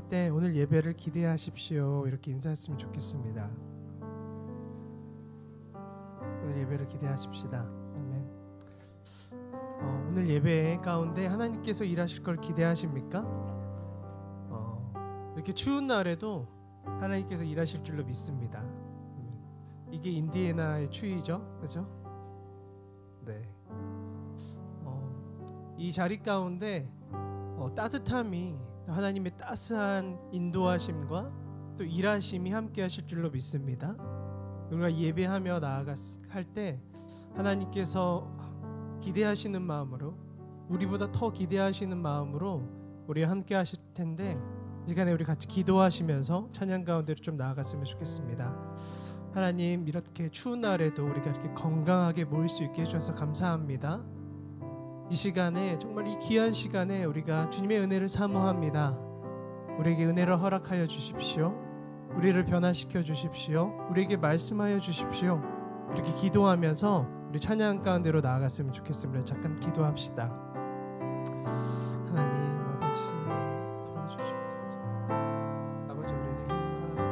때 오늘 예배를 기대하십시오 이렇게 인사했으면 좋겠습니다. 오늘 예배를 기대하십시다. 아멘. 오늘 예배 가운데 하나님께서 일하실 걸 기대하십니까? 이렇게 추운 날에도 하나님께서 일하실 줄로 믿습니다. 이게 인디애나의 추위죠, 그렇죠? 네. 이 자리 가운데 따뜻함이 하나님의 따스한 인도하심과 또 일하심이 함께 하실 줄로 믿습니다. 우리가 예배하며 나아갈 때 하나님께서 기대하시는 마음으로, 우리보다 더 기대하시는 마음으로 우리와 함께 하실 텐데, 이 시간에 우리 같이 기도하시면서 찬양 가운데로 좀 나아갔으면 좋겠습니다. 하나님, 이렇게 추운 날에도 우리가 이렇게 건강하게 모일 수 있게 해주셔서 감사합니다. 이 시간에, 정말 이 귀한 시간에 우리가 주님의 은혜를 사모합니다. 우리에게 은혜를 허락하여 주십시오. 우리를 변화시켜 주십시오. 우리에게 말씀하여 주십시오. 이렇게 기도하면서 우리 찬양 가운데로 나아갔으면 좋겠습니다. 잠깐 기도합시다. 하나님 아버지, 도와주시옵소서. 아버지, 우리에게 힘과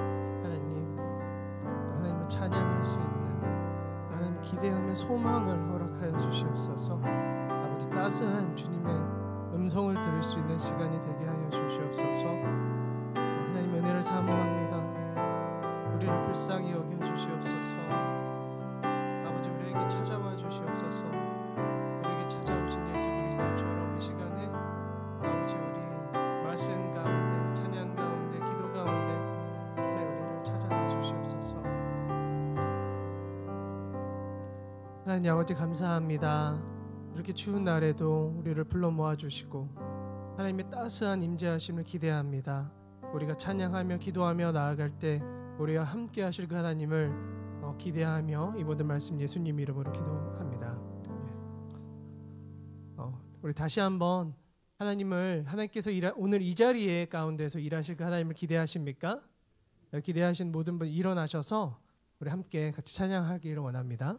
하나님을 찬양할 수 있는, 또 하나님 기대하며 소망을 허락하여 주시옵소서. 따스한 주님의 음성을 들을 수 있는 시간이 되게 하여 주시옵소서. 하나님 은혜를 사모합니다. 우리를 불쌍히 여겨 주시옵소서. 아버지, 우리에게 찾아와 주시옵소서. 우리에게 찾아오신 예수 그리스도처럼 이 시간에 아버지, 우리 말씀 가운데, 찬양 가운데, 기도 가운데 우리를 찾아와 주시옵소서. 하나님 아버지, 감사합니다. 이렇게 추운 날에도 우리를 불러 모아주시고 하나님의 따스한 임재하심을 기대합니다. 우리가 찬양하며 기도하며 나아갈 때 우리와 함께 하실 그 하나님을 기대하며 이 모든 말씀 예수님 이름으로 기도합니다. 우리 다시 한번 하나님께서 오늘 이 자리에 가운데서 일하실 그 하나님을 기대하십니까? 기대하신 모든 분 일어나셔서 우리 함께 같이 찬양하기를 원합니다.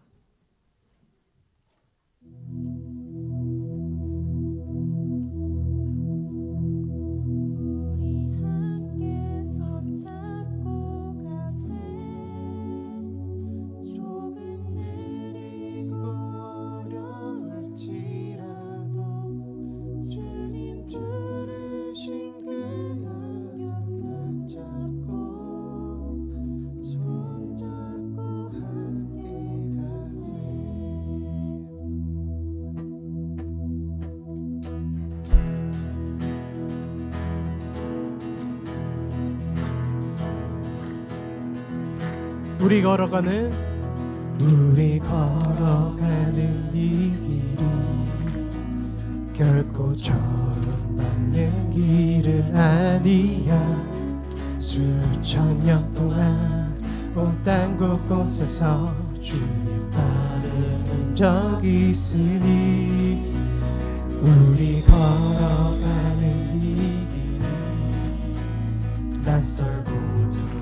우리 걸어가는 이 길이 결코 저음받는 길은 아니야. 수천 년 동안 온 땅 곳곳에서 주님 따르는 적이 있으니 우리 걸어가는 이 길이 낯설고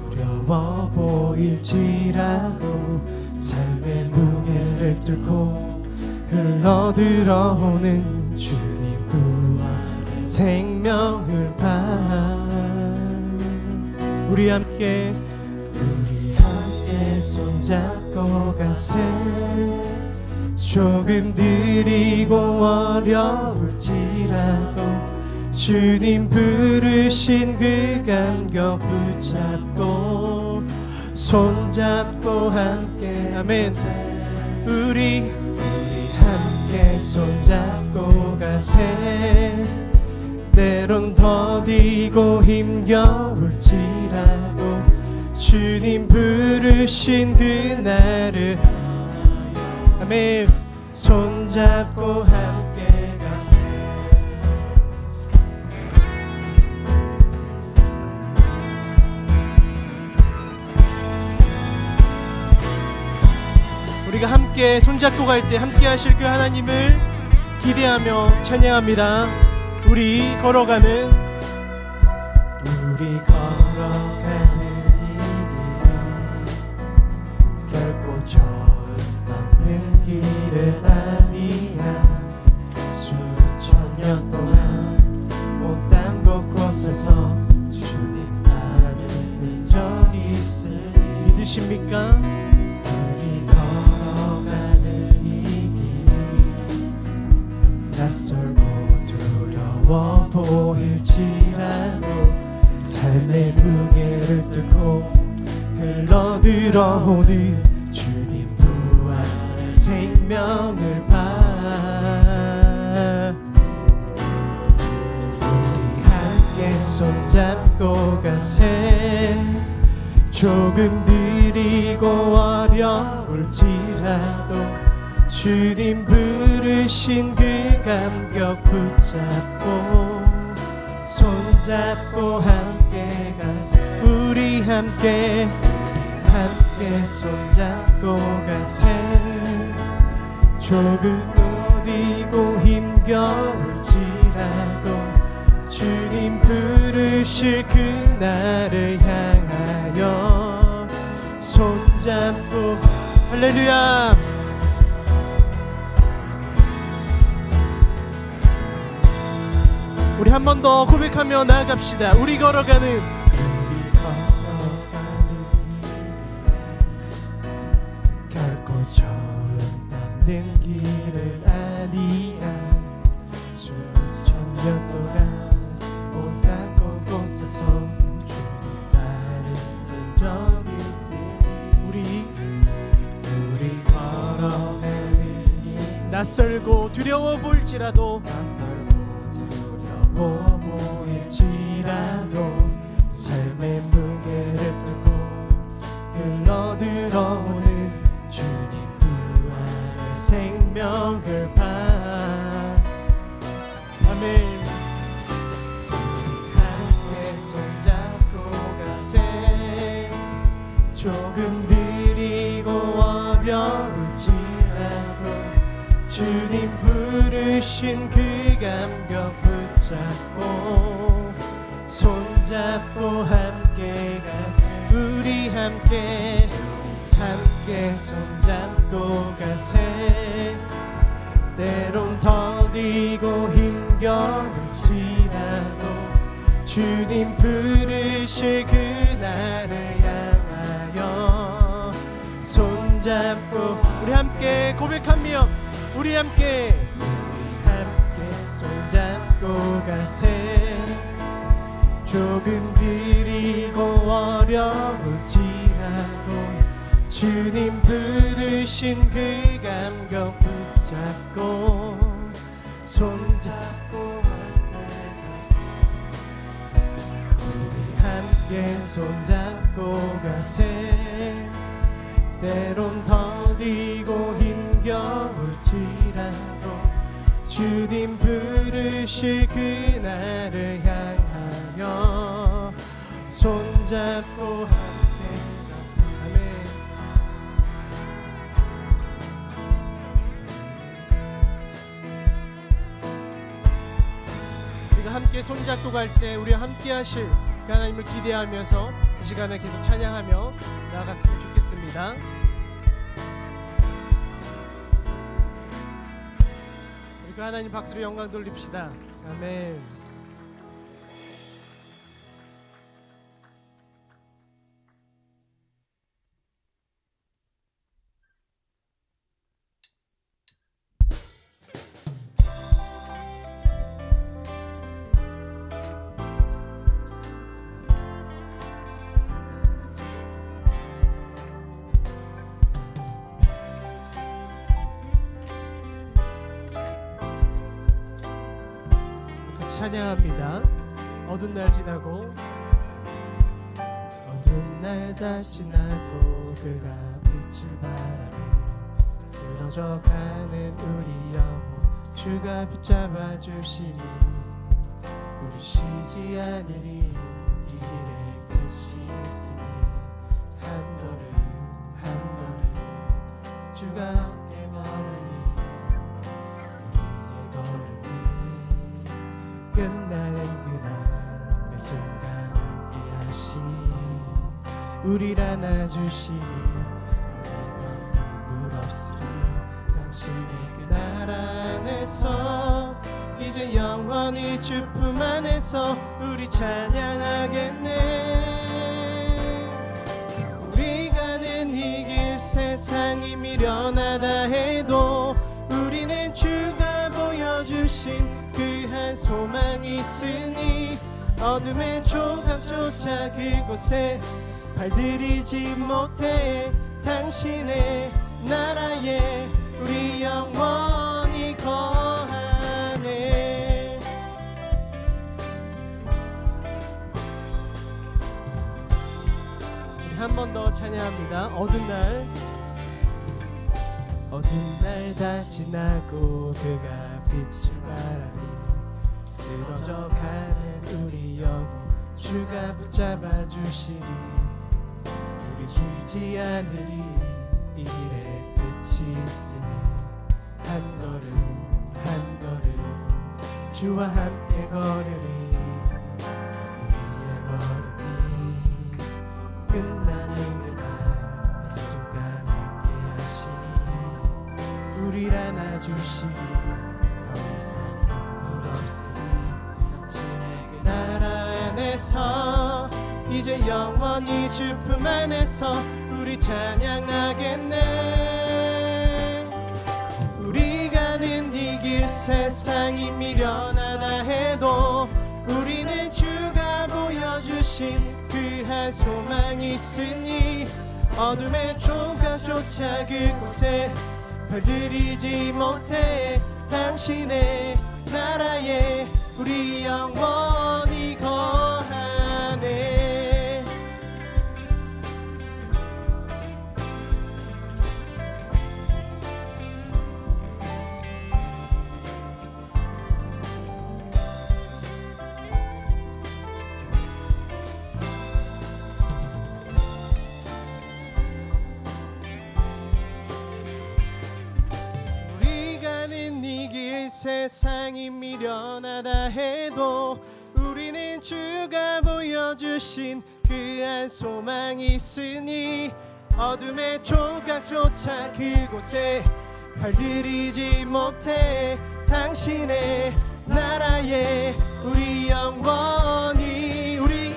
두려워 보일지라도 삶의 무게를 뚫고 흘러들어오는 주님 부활의 생명을 우리 함께 손잡고 가세. 조금 느리고 어려울지라도 주님 부르신 그 감격 붙잡고 손잡고 함께, 아멘. 우리 함께 손잡고 가세. 때론 더디고 힘겨울지라도 주님 부르신 그날을, 아멘. 손잡고 함께 가세. 우리가 함께 손잡고 갈 때 함께 하실 그 하나님을 기대하며 찬양합니다. 우리 걸어가는 이 길 결코 저음받는 길은 아니야. 수천 년 동안 온 땅 곳곳에서 계십니까? 우리 걸어가는 이 길 낯설고 두려워 보일지라도 삶의 무게를 뚫고 흘러들어오는 주님 부활의 생명을 우리 함께 손잡고 가세. 조금 느리고 어려울지라도 주님 부르신 그 감격 붙잡고 손잡고 함께 가세. 우리 함께 손잡고 가세. 조금 어디고 힘겨울지라도 주님 부르실 그날을 향하여 손잡고. 할렐루야. 우리 한 번 더 고백하며 나아갑시다. 우리 걸어가는 결코 처음 밟는 길은 아니야. 수천 년 동안 온갖 곳곳에서 주님 따르는 적이 있으니 우리 걸어가는 길 낯설고 두려워 보일지라도 보일지라도 삶의 무게를 뚫고 흘러들어오는 주님 부활의 생명을 아멘. 함께 손잡고 가세. 조금 느리고 어려울지라도 주님 부르신 그 감격 붙잡고 손잡고 함께 가세. 우리 함께 손잡고 가세. 때론 더디고 힘겨울지라도 주님 부르실 그날을 향하여 손잡고. 우리 함께 고백하며 우리 함께 손잡고 가세. 조금 느리고 어려울지라도 주님 부르신 그 감격 붙잡고 손잡고 우리 함께 손잡고 가세. 때론 더디고 힘겨울지라도 주님 부르실 그날을 향하여 손잡고 함께. 아멘. 우리가 함께 손잡고 갈 때 우리와 함께 하실 그 하나님을 기대하면서 이 시간에 계속 찬양하며 나아갔으면 좋겠습니다. 우리 그 하나님 박수로 영광 돌립시다. 아멘. 찬양합니다. 어두운 날 지나고 어두운 날 다 지나고 그가 빛을 바라니 쓰러져가는 우리 영혼 주가 붙잡아 주시니 우리 쉬지 않으리. 이 길에 끝이 있으니 한 걸음 한 걸음 주가 함께 걸으니 우리의 걸음이 끝나는 그날 매 순간 함께 하시니 우리를 안아주시니 우리서 눈물 없으리. 당신의 그날 안에서 이제 영원히 주 품 안에서 우리 찬양하겠네. 우리가 늘 세상이 미련하다 해도 우리는 주가 보여주신 그 한 소망이 있으니 어둠의 조각조차 그곳에 발들이지 못해 당신의 나라에 우리 영원히 거하네. 우리 한 번 더 찬양합니다. 어두운 날 다 지나고 그가 빛을 바라니 쓰러져 가는 우리 영혼 주가 붙잡아 주시리. 우리 쉬지 않으리 일에 끝이 있으니 한 걸음 한 걸음 주와 함께 걸으리. 우리의 걸음이 끝나는 그날 순간 함께 하시니 우리를 안아주시리. 더 이상 눈물 없으리. 당신의 그 나라 안에서 이제 영원히 주 품 안에서 우리 찬양하겠네. 우리 가는 이 길 세상이 미련하다 해도 우리는 주가 보여주신 그 한 소망이 있으니 어둠의 조각조차 그곳에 발들이지 못해 당신의 나라에 우리 영원히 거하네. 세상이 미련하다 해도 우리는 주가 보여주신 그 한 소망이 있으니 어둠의 조각조차 그곳에 발들이지 못해 당신의 나라에 우리 영원히 우리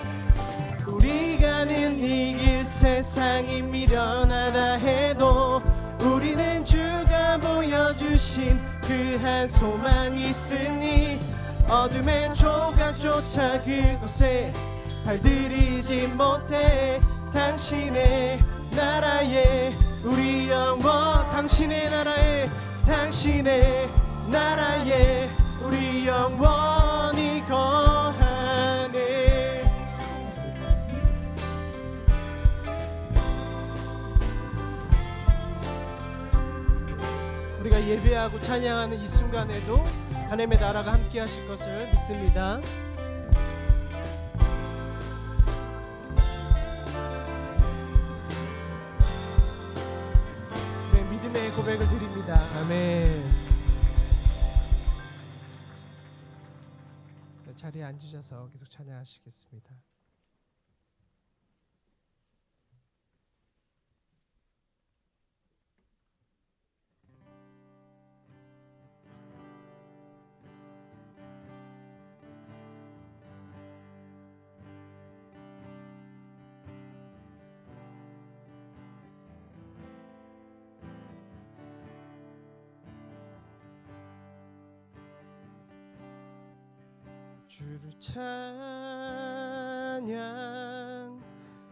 가는 이 길 세상이 미련하다 해도 우리는 주가 보여주신 그 한 소망이 있으니 어둠의 조각조차 그곳에 발들이지 못해 당신의 나라에 우리 영원 당신의 나라에 우리 영원히 거하네. 우리가 예배하고 찬양하는 이 순간에도 하나님의 나라가 함께 하실 것을 믿습니다. 네, 믿음의 고백을 드립니다. 아멘. 네, 자리에 앉으셔서 계속 찬양하시겠습니다. 주를 찬양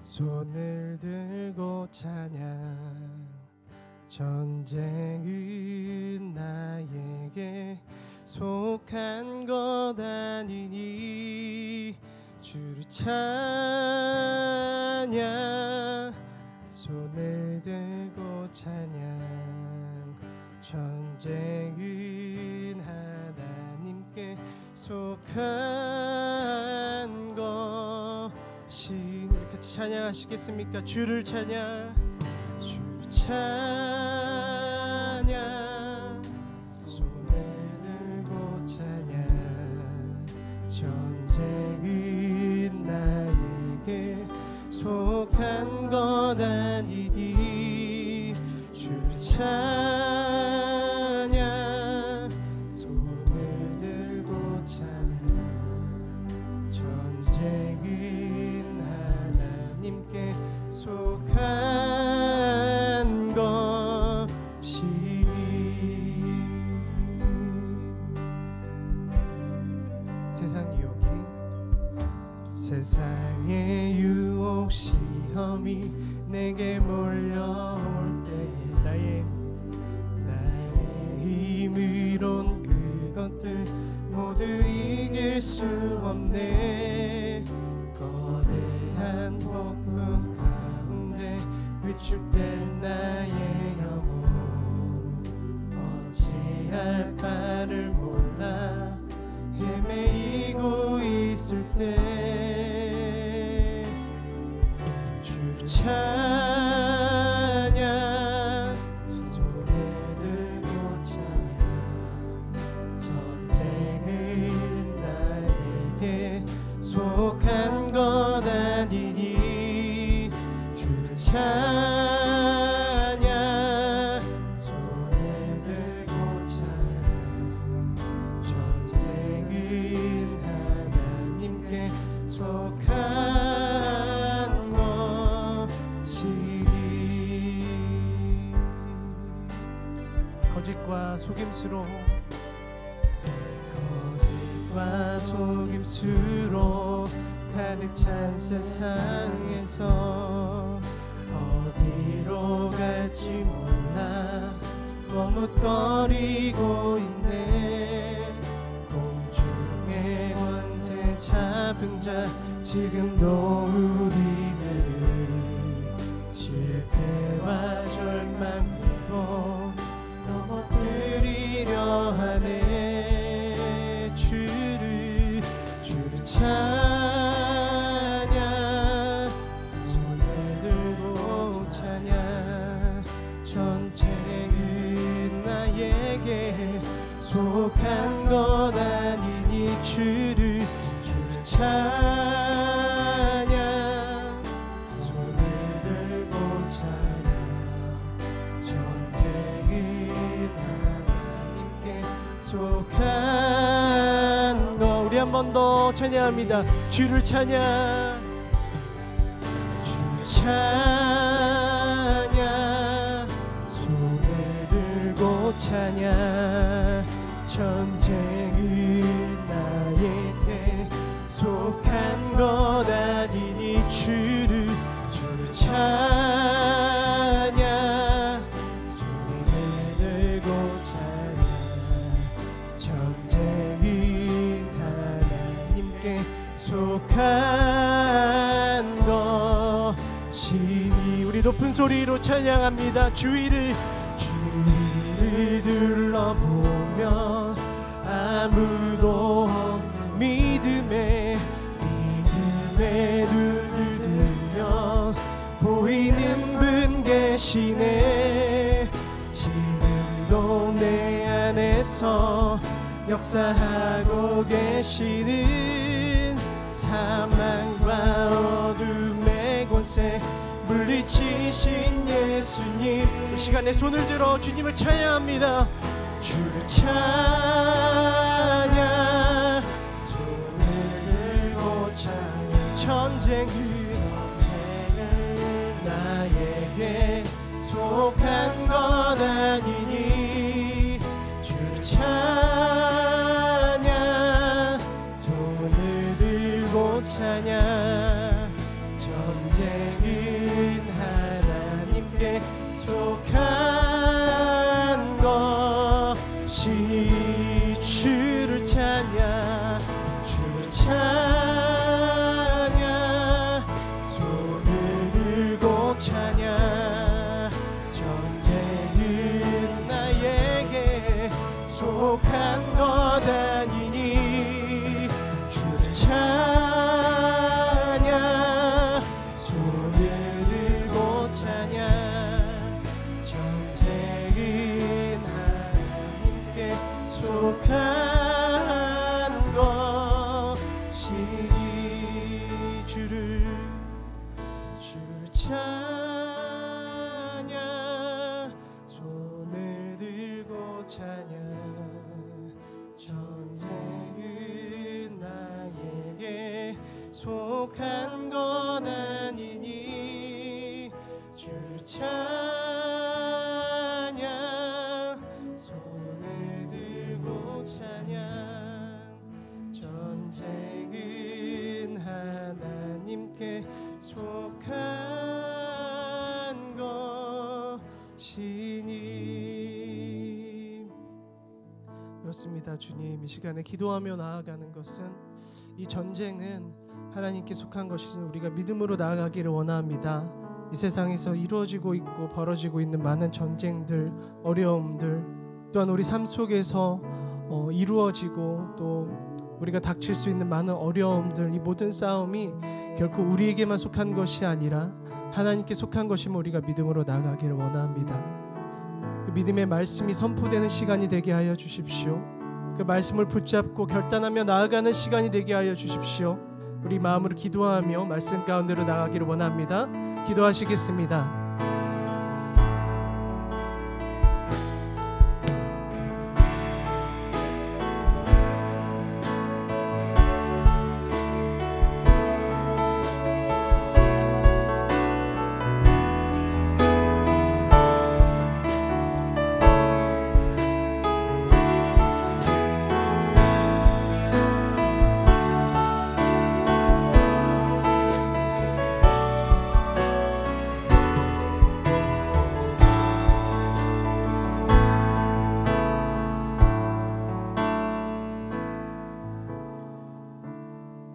손을 들고 찬양 전쟁은 나에게 속한 것 아니니 주를 찬양 손을 들고 찬양 전쟁은 하나님께 속한 것이. 우리 같이 찬양하시겠습니까? 주를 찬양 손을 들고 찬양 전쟁은 나에게 속한 것 아니니 주를 찬양 손을 들고 찬양 전쟁은 하나님께 속한 것. 세상의 유혹 시험이 내게 몰려올 때 나의 힘으론 그것들 모두 이길 수 없네. 거대한 폭풍 가운데 위축된 나의 영혼 어찌할 바를 몰라 헤매이고 있을 때 주를 찬양 손에 들고 찬양 전쟁은 나에게 속한 것 아니니 주를 찬양 손에 들고 찬양 전쟁은 하나님께 속한 것이니. 거짓과 속임수로 가득 찬 세상에서 어디로 갈지 몰라 머뭇거리고 있네. 공중의 권세 잡은 자 지금도 우리들을 실패와 절망으로 넘어뜨리려 하네. 주를 찬양 손에 들고 찬양 전쟁은 나에게 속한 것 아니니 주를 찬양 손에 들고 찬양 전쟁은 하나님께 속한 것. 우리 한 번 더 찬양합니다. 주를 찬양 주 찬양 손에 들고 찬양 전쟁은 나에게 속한 것 아니니 주를 찬양 손에 들고 찬양 전쟁은 하나님께 속한 것이니. 우리 높은 소리로 찬양합니다. 주위를 둘러보면 아무도 없는 믿음에 눈을 들면 보이는 분 계시네. 지금도 내 안에서 역사하고 계시는 사망과 어둠의 권세 물리치신 예수님. 이 시간에 손을 들어 주님을 찬양합니다. 주를 찬양 손을 들고 찬양 전쟁은 나에게 속한 것 아니니 주를 찬양 손을 들고 찬양 전쟁은 하나님께 속한 것이니 주를 찬양 주를 찬양 손을 들고 찬양 전쟁은 그렇습니다. 주님, 이 시간에 기도하며 나아가는 것은, 이 전쟁은 하나님께 속한 것이니 우리가 믿음으로 나아가기를 원합니다. 이 세상에서 이루어지고 있고 벌어지고 있는 많은 전쟁들, 어려움들, 또한 우리 삶 속에서 이루어지고 또 우리가 닥칠 수 있는 많은 어려움들, 이 모든 싸움이 결코 우리에게만 속한 것이 아니라 하나님께 속한 것임을 우리가 믿음으로 나아가기를 원합니다. 그 믿음의 말씀이 선포되는 시간이 되게 하여 주십시오. 그 말씀을 붙잡고 결단하며 나아가는 시간이 되게 하여 주십시오. 우리 마음으로 기도하며 말씀 가운데로 나가기를 원합니다. 기도하시겠습니다.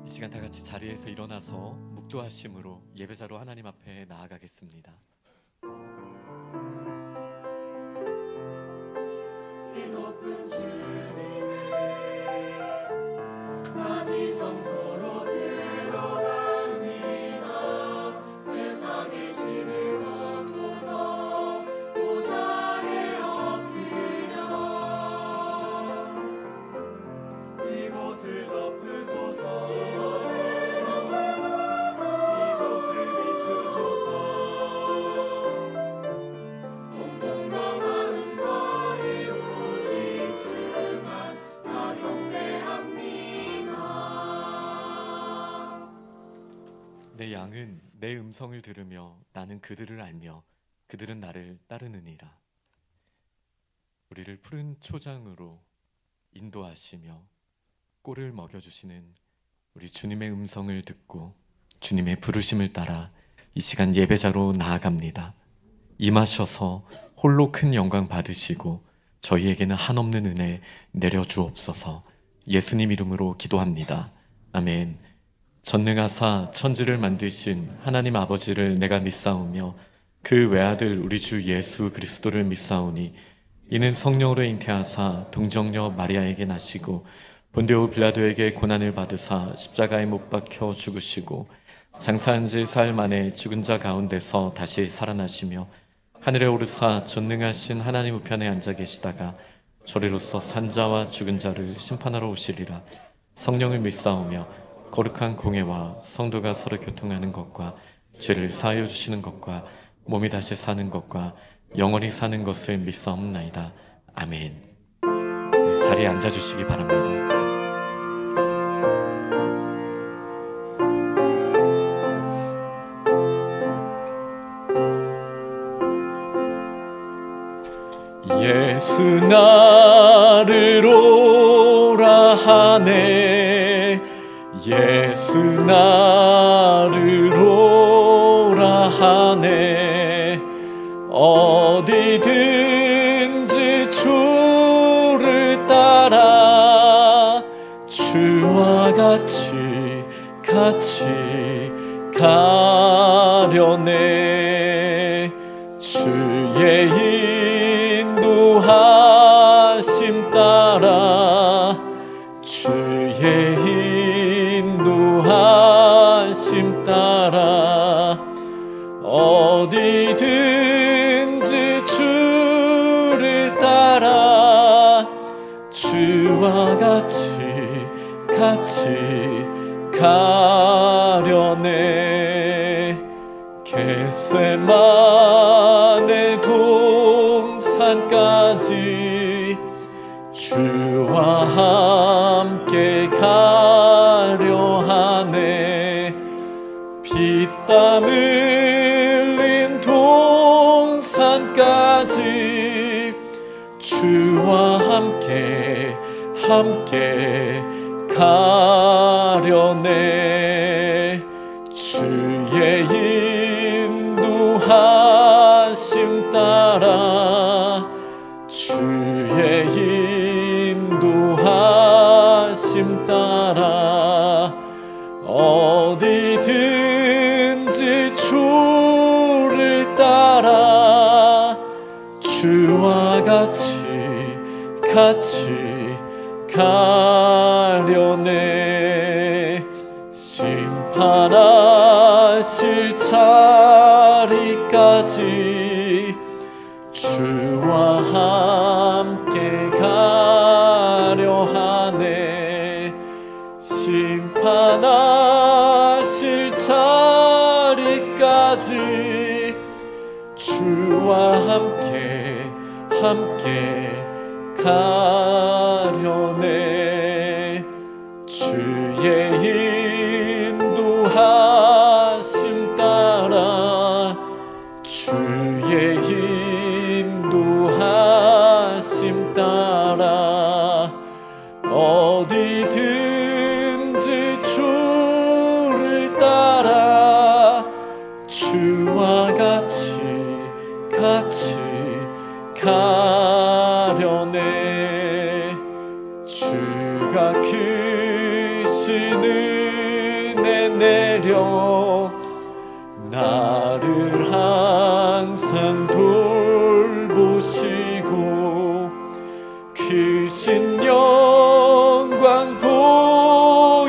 이 시간 다 같이 자리에서 일어나서 묵도하심으로 예배자로 하나님 앞에 나아가겠습니다. 이 높은 주님의 낮이 성소로 들어갑니다. 세상의 신을 벗고서 보좌에 엎드려 이곳을 덮으소서. 내 양은 내 음성을 들으며 나는 그들을 알며 그들은 나를 따르느니라. 우리를 푸른 초장으로 인도하시며 꼴을 먹여주시는 우리 주님의 음성을 듣고 주님의 부르심을 따라 이 시간 예배자로 나아갑니다. 임하셔서 홀로 큰 영광 받으시고 저희에게는 한없는 은혜 내려주옵소서. 예수님 이름으로 기도합니다. 아멘. 전능하사 천지를 만드신 하나님 아버지를 내가 믿사오며 그 외아들 우리 주 예수 그리스도를 믿사오니 이는 성령으로 잉태하사 동정녀 마리아에게 나시고 본디오 빌라도에게 고난을 받으사 십자가에 못 박혀 죽으시고 장사한 지 사흘 만에 죽은 자 가운데서 다시 살아나시며 하늘에 오르사 전능하신 하나님 우편에 앉아 계시다가 저리로서 산자와 죽은 자를 심판하러 오시리라. 성령을 믿사오며 거룩한 공회와 성도가 서로 교통하는 것과 죄를 사하여 주시는 것과 몸이 다시 사는 것과 영원히 사는 것을 믿사옵나이다. 아멘. 네, 자리에 앉아주시기 바랍니다. 예수 나를 오라 하네. 예수 나를 오라 하네. 어디든지 주를 따라 주와 같이 가려네. 주의 인도하심 따라 주의 인도하심 따라 어디든지 주를 따라 주와 같이 가려네. 겟세마네 동산까지 주와 함께 가려 하네. 피땀 흘린 동산까지 주와 함께 가려네. 주의 인도하심 따라 주의 인도 따라 어디든지 주를 따라 주와 같이 가려네. 심판하실 자리까지 주와 함께 가려 하네. 심판하실 자리까지 주와 함께 가려네. 주의 인도하심 따라 주의 인도하심 따라 어디든지 주를 따라 주와 같이 가려네. 주가 크신 은혜 내려 나를 항상 돌보시고 크신 영광 보여주며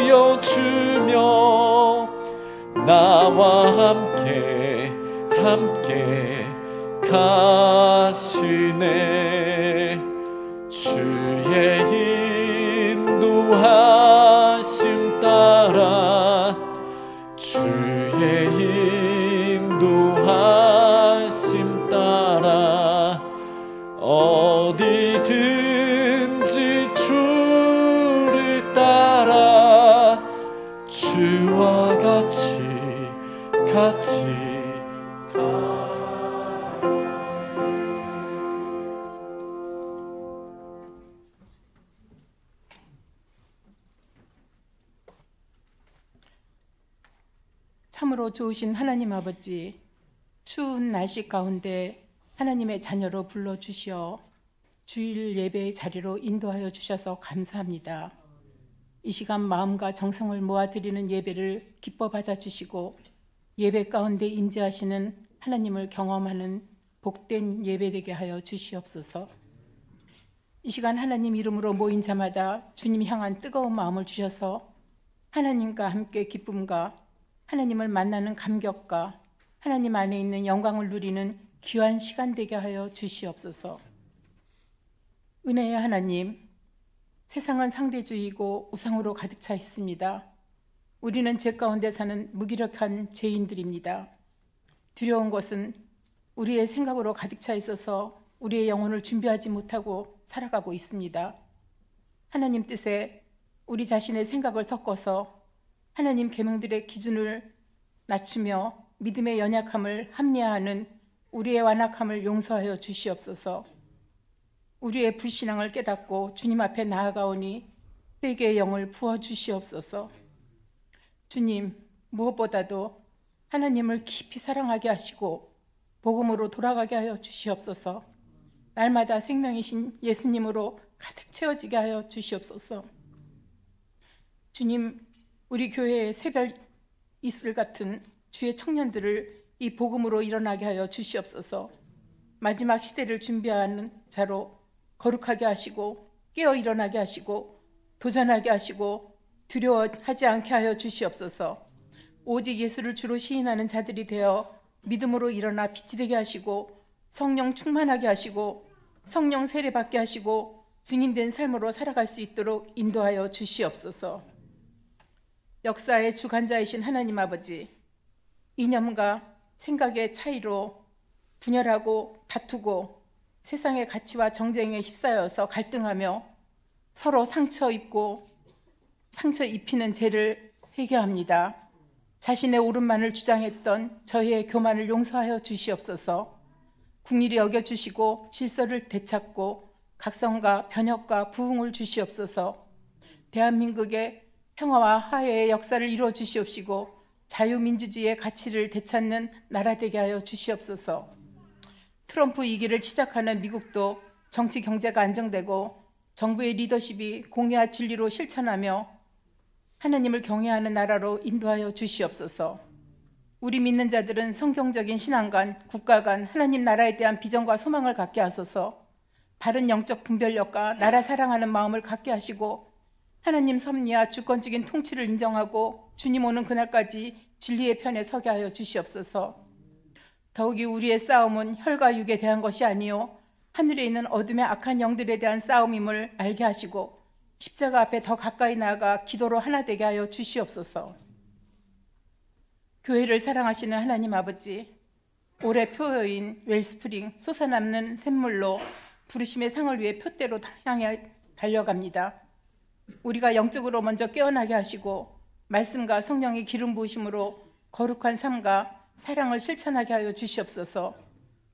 나와 함께 가시네. 주의 인도하심 따라 주의 인도하심 따라 어디든지 주를 따라 주와 같이 참으로 좋으신 하나님 아버지, 추운 날씨 가운데 하나님의 자녀로 불러주시어 주일 예배의 자리로 인도하여 주셔서 감사합니다. 이 시간 마음과 정성을 모아드리는 예배를 기뻐 받아주시고 예배 가운데 임재하시는 하나님을 경험하는 복된 예배되게 하여 주시옵소서. 이 시간 하나님 이름으로 모인 자마다 주님 향한 뜨거운 마음을 주셔서 하나님과 함께 기쁨과 하나님을 만나는 감격과 하나님 안에 있는 영광을 누리는 귀한 시간 되게 하여 주시옵소서. 은혜의 하나님, 세상은 상대주의고 우상으로 가득 차 있습니다. 우리는 죄 가운데 사는 무기력한 죄인들입니다. 두려운 것은 우리의 생각으로 가득 차 있어서 우리의 영혼을 준비하지 못하고 살아가고 있습니다. 하나님 뜻에 우리 자신의 생각을 섞어서 하나님 계명들의 기준을 낮추며 믿음의 연약함을 합리화하는 우리의 완악함을 용서하여 주시옵소서. 우리의 불신앙을 깨닫고 주님 앞에 나아가오니 회개의 영을 부어주시옵소서. 주님, 무엇보다도 하나님을 깊이 사랑하게 하시고 복음으로 돌아가게 하여 주시옵소서. 날마다 생명이신 예수님으로 가득 채워지게 하여 주시옵소서. 주님, 우리 교회에 새벽 이슬 같은 주의 청년들을 이 복음으로 일어나게 하여 주시옵소서. 마지막 시대를 준비하는 자로 거룩하게 하시고 깨어 일어나게 하시고 도전하게 하시고 두려워하지 않게 하여 주시옵소서. 오직 예수를 주로 시인하는 자들이 되어 믿음으로 일어나 빛이 되게 하시고 성령 충만하게 하시고 성령 세례받게 하시고 증인된 삶으로 살아갈 수 있도록 인도하여 주시옵소서. 역사의 주관자이신 하나님 아버지, 이념과 생각의 차이로 분열하고 다투고 세상의 가치와 정쟁에 휩싸여서 갈등하며 서로 상처 입히는 죄를 회개합니다. 자신의 옳음만을 주장했던 저희의 교만을 용서하여 주시옵소서. 국리를 여겨주시고 질서를 되찾고 각성과 변혁과 부흥을 주시옵소서. 대한민국의 평화와 화해의 역사를 이루어 주시옵시고 자유민주주의의 가치를 되찾는 나라 되게 하여 주시옵소서. 트럼프 2기를 시작하는 미국도 정치 경제가 안정되고 정부의 리더십이 공의와 진리로 실천하며 하나님을 경외하는 나라로 인도하여 주시옵소서. 우리 믿는 자들은 성경적인 신앙 간, 국가 간 하나님 나라에 대한 비전과 소망을 갖게 하소서. 바른 영적 분별력과 나라 사랑하는 마음을 갖게 하시고 하나님 섭리와 주권적인 통치를 인정하고 주님 오는 그날까지 진리의 편에 서게 하여 주시옵소서. 더욱이 우리의 싸움은 혈과 육에 대한 것이 아니요 하늘에 있는 어둠의 악한 영들에 대한 싸움임을 알게 하시고 십자가 앞에 더 가까이 나아가 기도로 하나 되게 하여 주시옵소서. 교회를 사랑하시는 하나님 아버지, 올해 표어인 웰스프링 솟아남는 샘물로 부르심의 상을 위해 표대로 향해 달려갑니다. 우리가 영적으로 먼저 깨어나게 하시고 말씀과 성령의 기름 부으심으로 거룩한 삶과 사랑을 실천하게 하여 주시옵소서.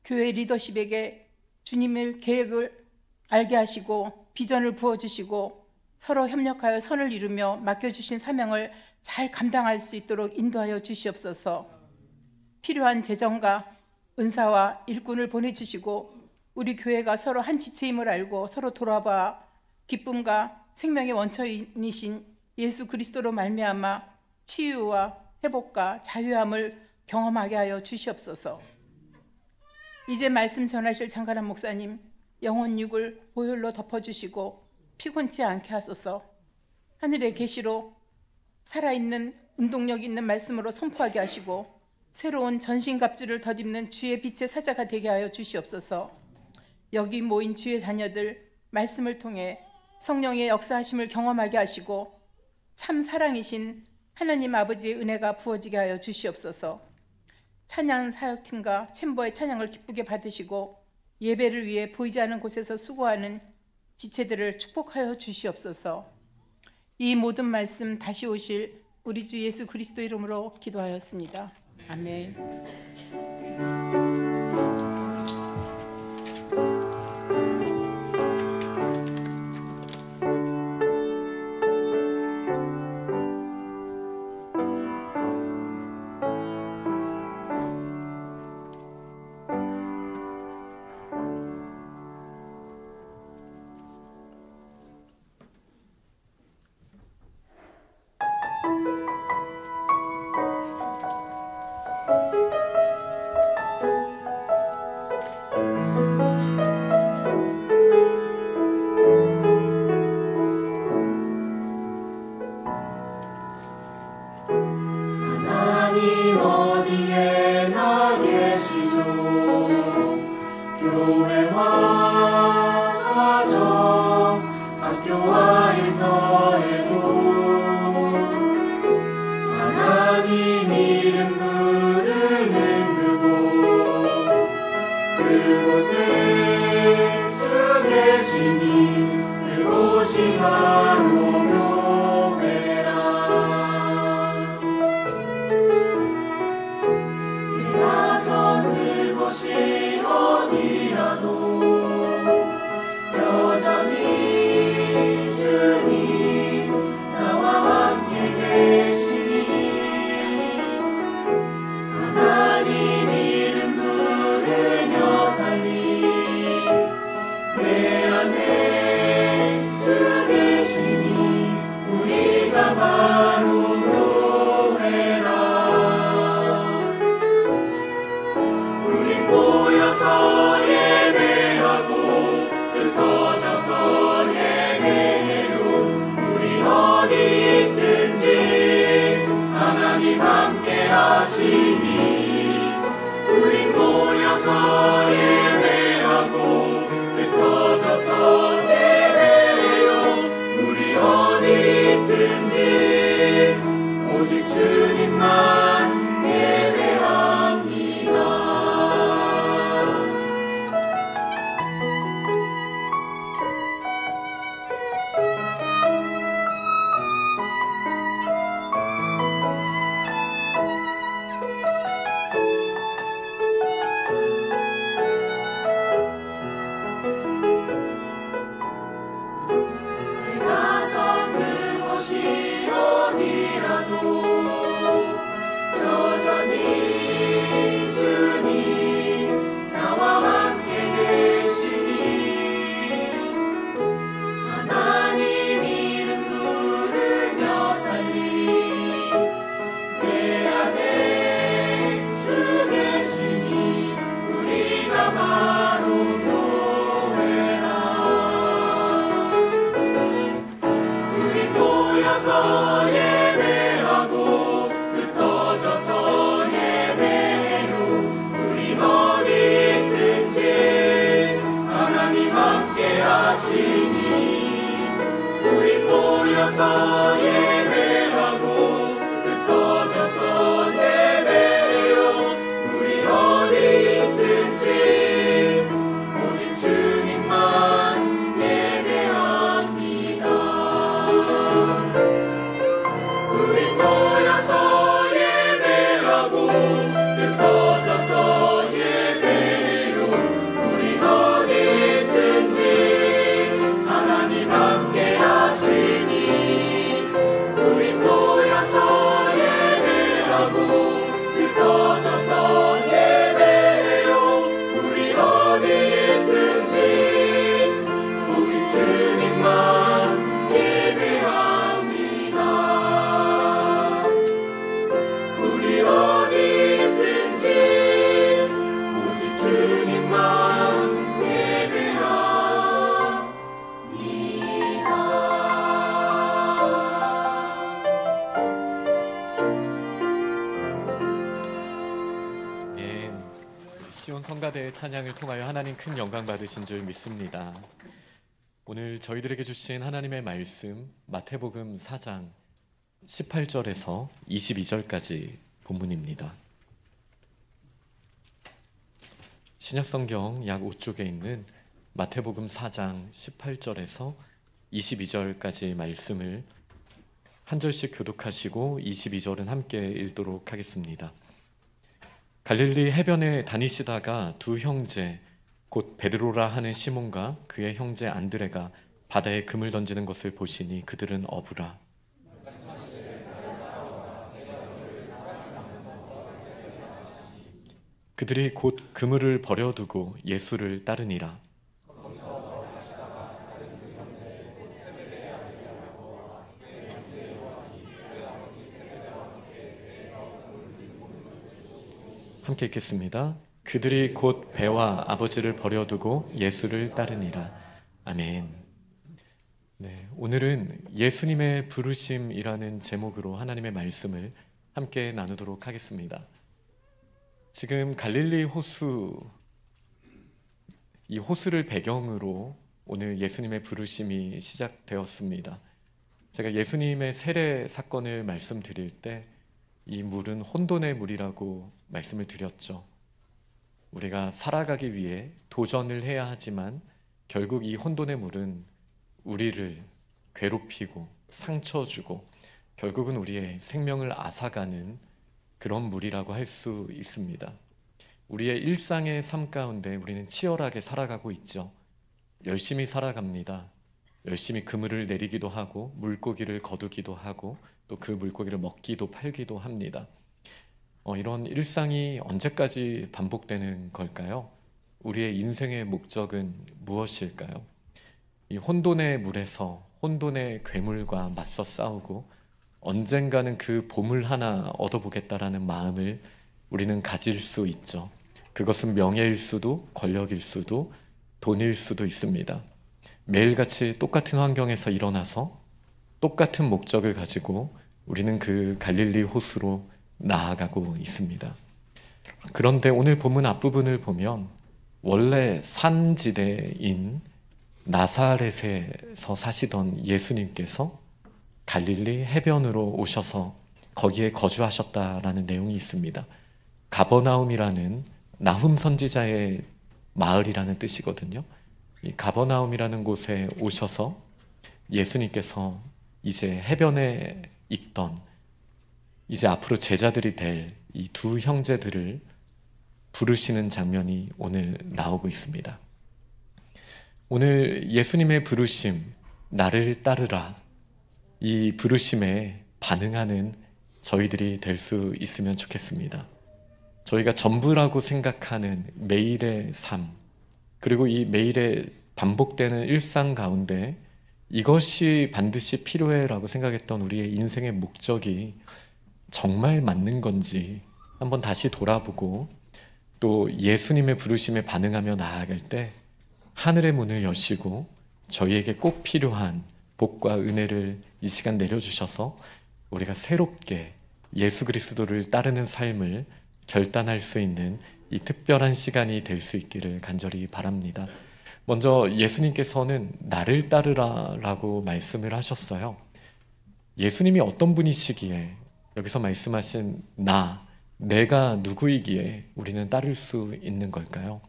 교회 리더십에게 주님의 계획을 알게 하시고 비전을 부어주시고 서로 협력하여 선을 이루며 맡겨주신 사명을 잘 감당할 수 있도록 인도하여 주시옵소서. 필요한 재정과 은사와 일꾼을 보내주시고 우리 교회가 서로 한 지체임을 알고 서로 돌아봐 기쁨과 생명의 원천이신 예수 그리스도로 말미암아 치유와 회복과 자유함을 경험하게 하여 주시옵소서. 이제 말씀 전하실 장가람 목사님 영혼 육을 보혈로 덮어주시고 피곤치 않게 하소서. 하늘의 계시로 살아있는 운동력 있는 말씀으로 선포하게 하시고 새로운 전신갑주를 덧입는 주의 빛의 사자가 되게 하여 주시옵소서. 여기 모인 주의 자녀들 말씀을 통해 성령의 역사하심을 경험하게 하시고 참 사랑이신 하나님 아버지의 은혜가 부어지게 하여 주시옵소서. 찬양 사역팀과 챔버의 찬양을 기쁘게 받으시고 예배를 위해 보이지 않는 곳에서 수고하는 지체들을 축복하여 주시옵소서. 이 모든 말씀 다시 오실 우리 주 예수 그리스도 이름으로 기도하였습니다. 아멘. 함께 하시니 우리 모여서 예배하고 흩어져서 예배해요. 우리 어디 있든지 오직 주님만 예배합니다. 우리 모여서 예배하고 흩어져서 예배해요. 우리 어디 있든지 하나님 함께 하시니 우리 모여서 예배하고 흩어져서 예배해요. 우리 어디 있든지 오직 주님만 예배합니다. 우리 어디 있든지 오직 주님만 예, 시온 성가대의 찬양을 통하여 하나님 큰 영광 받으신 줄 믿습니다. 오늘 저희들에게 주신 하나님의 말씀 마태복음 4장 18절에서 22절까지 본문입니다. 신약성경 약 5쪽에 있는 마태복음 4장 18절에서 22절까지 말씀을 한 절씩 교독하시고 22절은 함께 읽도록 하겠습니다. 갈릴리 해변에 다니시다가 두 형제 곧 베드로라 하는 시몬과 그의 형제 안드레가 바다에 금을 던지는 것을 보시니 그들은 어부라. 그들이 곧 그물을 버려두고 예수를 따르니라. 함께 읽겠습니다. 그들이 곧 배와 아버지를 버려두고 예수를 따르니라. 아멘. 네, 오늘은 예수님의 부르심이라는 제목으로 하나님의 말씀을 함께 나누도록 하겠습니다. 지금 갈릴리 호수, 이 호수를 배경으로 오늘 예수님의 부르심이 시작되었습니다. 제가 예수님의 세례 사건을 말씀드릴 때 이 물은 혼돈의 물이라고 말씀을 드렸죠. 우리가 살아가기 위해 도전을 해야 하지만 결국 이 혼돈의 물은 우리를 괴롭히고 상처 주고 결국은 우리의 생명을 앗아가는 그런 물이라고 할 수 있습니다. 우리의 일상의 삶 가운데 우리는 치열하게 살아가고 있죠. 열심히 살아갑니다. 열심히 그물을 내리기도 하고 물고기를 거두기도 하고 또 그 물고기를 먹기도 팔기도 합니다. 이런 일상이 언제까지 반복되는 걸까요? 우리의 인생의 목적은 무엇일까요? 이 혼돈의 물에서 혼돈의 괴물과 맞서 싸우고 언젠가는 그 보물 하나 얻어보겠다라는 마음을 우리는 가질 수 있죠. 그것은 명예일 수도 권력일 수도 돈일 수도 있습니다. 매일같이 똑같은 환경에서 일어나서 똑같은 목적을 가지고 우리는 그 갈릴리 호수로 나아가고 있습니다. 그런데 오늘 본문 앞부분을 보면 원래 산지대인 나사렛에서 사시던 예수님께서 갈릴리 해변으로 오셔서 거기에 거주하셨다라는 내용이 있습니다. 가버나움이라는 나훔 선지자의 마을이라는 뜻이거든요. 이 가버나움이라는 곳에 오셔서 예수님께서 이제 해변에 있던 이제 앞으로 제자들이 될 이 두 형제들을 부르시는 장면이 오늘 나오고 있습니다. 오늘 예수님의 부르심, 나를 따르라, 이 부르심에 반응하는 저희들이 될 수 있으면 좋겠습니다. 저희가 전부라고 생각하는 매일의 삶, 그리고 이 매일의 반복되는 일상 가운데 이것이 반드시 필요해라고 생각했던 우리의 인생의 목적이 정말 맞는 건지 한번 다시 돌아보고 또 예수님의 부르심에 반응하며 나아갈 때 하늘의 문을 여시고 저희에게 꼭 필요한 복과 은혜를 이 시간 내려주셔서 우리가 새롭게 예수 그리스도를 따르는 삶을 결단할 수 있는 이 특별한 시간이 될 수 있기를 간절히 바랍니다. 먼저 예수님께서는 나를 따르라라고 말씀을 하셨어요. 예수님이 어떤 분이시기에 여기서 말씀하신 내가 누구이기에 우리는 따를 수 있는 걸까요?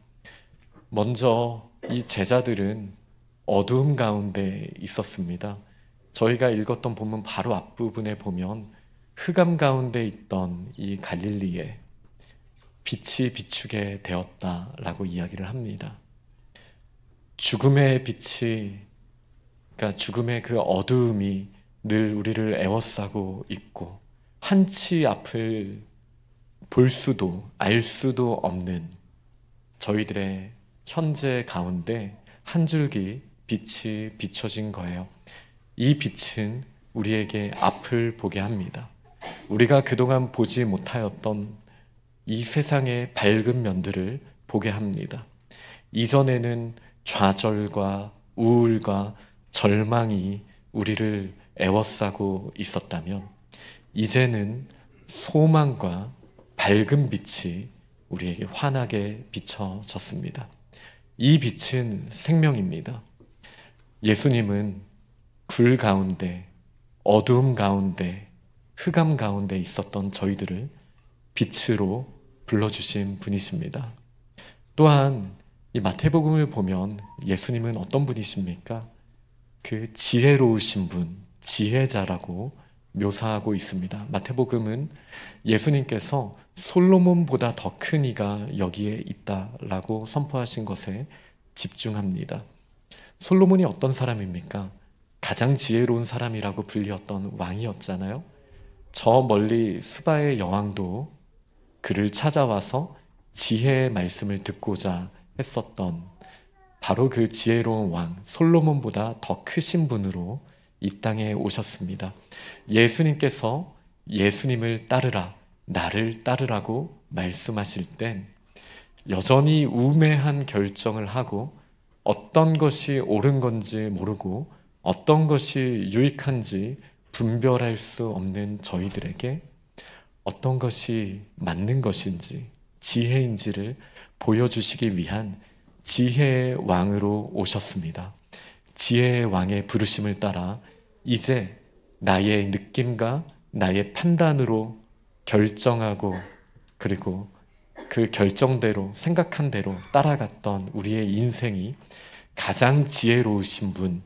먼저 이 제자들은 어두움 가운데 있었습니다. 저희가 읽었던 본문 바로 앞부분에 보면 흑암 가운데 있던 이 갈릴리에 빛이 비추게 되었다라고 이야기를 합니다. 죽음의 빛이, 그러니까 죽음의 그 어두움이 늘 우리를 에워싸고 있고 한치 앞을 볼 수도 알 수도 없는 저희들의 현재 가운데 한 줄기 빛이 비춰진 거예요. 이 빛은 우리에게 앞을 보게 합니다. 우리가 그동안 보지 못하였던 이 세상의 밝은 면들을 보게 합니다. 이전에는 좌절과 우울과 절망이 우리를 에워싸고 있었다면 이제는 소망과 밝은 빛이 우리에게 환하게 비춰졌습니다. 이 빛은 생명입니다. 예수님은 굴 가운데, 어두움 가운데, 흑암 가운데 있었던 저희들을 빛으로 불러주신 분이십니다. 또한 이 마태복음을 보면 예수님은 어떤 분이십니까? 그 지혜로우신 분, 지혜자라고 묘사하고 있습니다. 마태복음은 예수님께서 솔로몬보다 더 큰 이가 여기에 있다라고 선포하신 것에 집중합니다. 솔로몬이 어떤 사람입니까? 가장 지혜로운 사람이라고 불리었던 왕이었잖아요. 저 멀리 스바의 여왕도 그를 찾아와서 지혜의 말씀을 듣고자 했었던 바로 그 지혜로운 왕 솔로몬보다 더 크신 분으로 이 땅에 오셨습니다. 예수님께서 예수님을 따르라, 나를 따르라고 말씀하실 땐 여전히 우매한 결정을 하고 어떤 것이 옳은 건지 모르고 어떤 것이 유익한지 분별할 수 없는 저희들에게 어떤 것이 맞는 것인지 지혜인지를 보여주시기 위한 지혜의 왕으로 오셨습니다. 지혜의 왕의 부르심을 따라 이제 나의 느낌과 나의 판단으로 결정하고 그리고 그 결정대로 생각한 대로 따라갔던 우리의 인생이 가장 지혜로우신 분,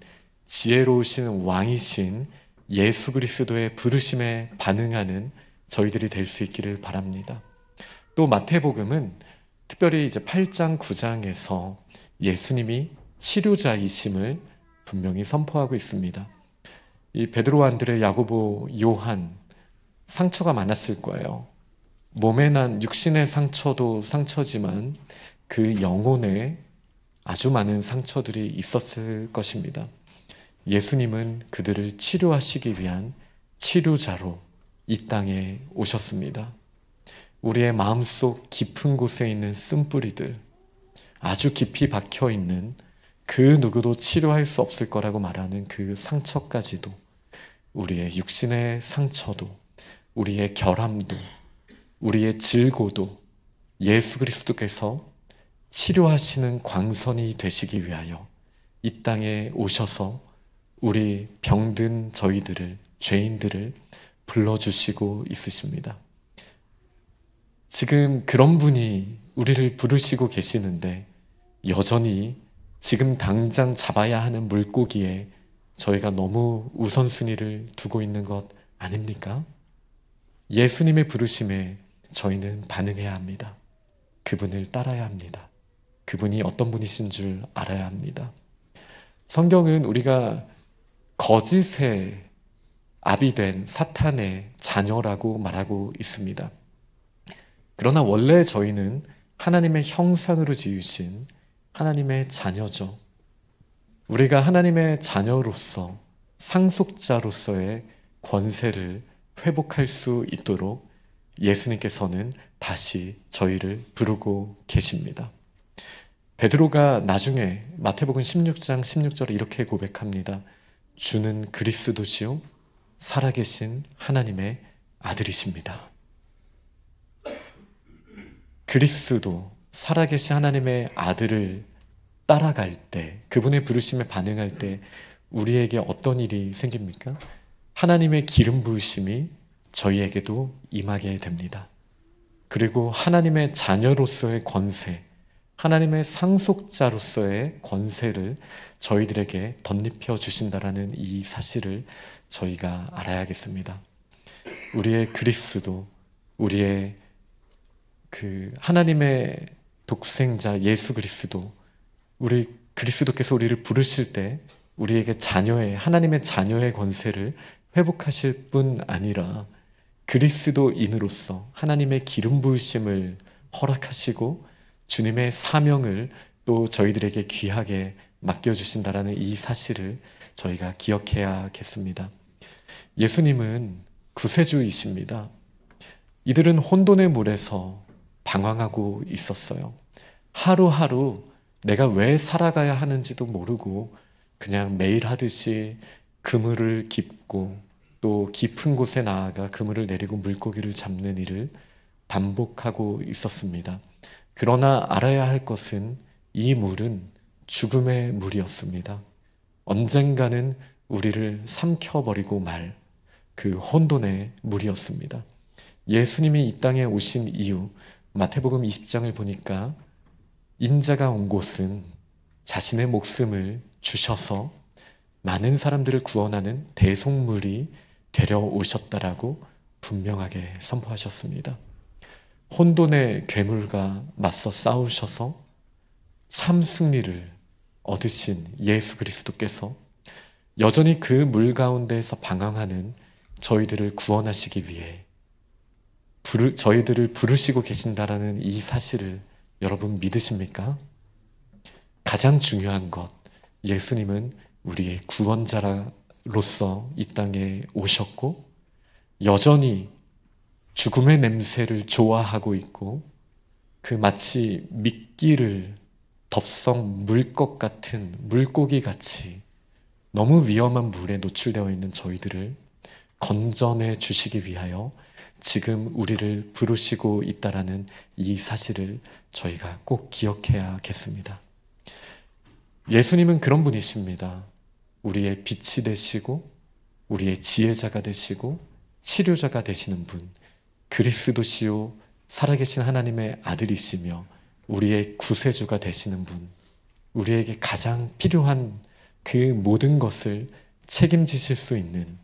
지혜로우신 왕이신 예수 그리스도의 부르심에 반응하는 저희들이 될 수 있기를 바랍니다. 또 마태복음은 특별히 이제 8장, 9장에서 예수님이 치료자이심을 분명히 선포하고 있습니다. 이 베드로, 안드레, 야고보, 요한 상처가 많았을 거예요. 몸에 난 육신의 상처도 상처지만 그 영혼에 아주 많은 상처들이 있었을 것입니다. 예수님은 그들을 치료하시기 위한 치료자로 이 땅에 오셨습니다. 우리의 마음속 깊은 곳에 있는 쓴뿌리들, 아주 깊이 박혀있는 그 누구도 치료할 수 없을 거라고 말하는 그 상처까지도, 우리의 육신의 상처도, 우리의 결함도, 우리의 질고도 예수 그리스도께서 치료하시는 광선이 되시기 위하여 이 땅에 오셔서 우리 병든 저희들을, 죄인들을 불러주시고 있으십니다. 지금 그런 분이 우리를 부르시고 계시는데 여전히 지금 당장 잡아야 하는 물고기에 저희가 너무 우선순위를 두고 있는 것 아닙니까? 예수님의 부르심에 저희는 반응해야 합니다. 그분을 따라야 합니다. 그분이 어떤 분이신 줄 알아야 합니다. 성경은 우리가 거짓의 압이 된 사탄의 자녀라고 말하고 있습니다. 그러나 원래 저희는 하나님의 형상으로 지으신 하나님의 자녀죠. 우리가 하나님의 자녀로서 상속자로서의 권세를 회복할 수 있도록 예수님께서는 다시 저희를 부르고 계십니다. 베드로가 나중에 마태복음 16장 16절에 이렇게 고백합니다. 주는 그리스도시요 살아계신 하나님의 아들이십니다. 그리스도, 살아계신 하나님의 아들을 따라갈 때, 그분의 부르심에 반응할 때 우리에게 어떤 일이 생깁니까? 하나님의 기름 부으심이 저희에게도 임하게 됩니다. 그리고 하나님의 자녀로서의 권세, 하나님의 상속자로서의 권세를 저희들에게 덧입혀 주신다라는 이 사실을 저희가 알아야겠습니다. 우리의 그리스도, 우리의 그 하나님의 독생자 예수 그리스도, 우리 그리스도께서 우리를 부르실 때 우리에게 하나님의 자녀의 권세를 회복하실 뿐 아니라 그리스도인으로서 하나님의 기름 부으심을 허락하시고 주님의 사명을 또 저희들에게 귀하게 맡겨주신다라는 이 사실을 저희가 기억해야겠습니다. 예수님은 구세주이십니다. 이들은 혼돈의 물에서 방황하고 있었어요. 하루하루 내가 왜 살아가야 하는지도 모르고 그냥 매일 하듯이 그물을 깁고 또 깊은 곳에 나아가 그물을 내리고 물고기를 잡는 일을 반복하고 있었습니다. 그러나 알아야 할 것은 이 물은 죽음의 물이었습니다. 언젠가는 우리를 삼켜버리고 말 그 혼돈의 물이었습니다. 예수님이 이 땅에 오신 이유, 마태복음 20장을 보니까 인자가 온 곳은 자신의 목숨을 주셔서 많은 사람들을 구원하는 대속물이 데려오셨다라고 분명하게 선포하셨습니다. 혼돈의 괴물과 맞서 싸우셔서 참 승리를 얻으신 예수 그리스도께서 여전히 그 물 가운데에서 방황하는 저희들을 구원하시기 위해 저희들을 부르시고 계신다라는 이 사실을 여러분 믿으십니까? 가장 중요한 것, 예수님은 우리의 구원자로서 이 땅에 오셨고 여전히 죽음의 냄새를 좋아하고 있고 그 마치 미끼를 덥석 물 것 같은 물고기 같이 너무 위험한 물에 노출되어 있는 저희들을 건져내 주시기 위하여 지금 우리를 부르시고 있다라는 이 사실을 저희가 꼭 기억해야겠습니다. 예수님은 그런 분이십니다. 우리의 빛이 되시고 우리의 지혜자가 되시고 치료자가 되시는 분, 그리스도시요 살아계신 하나님의 아들이시며 우리의 구세주가 되시는 분, 우리에게 가장 필요한 그 모든 것을 책임지실 수 있는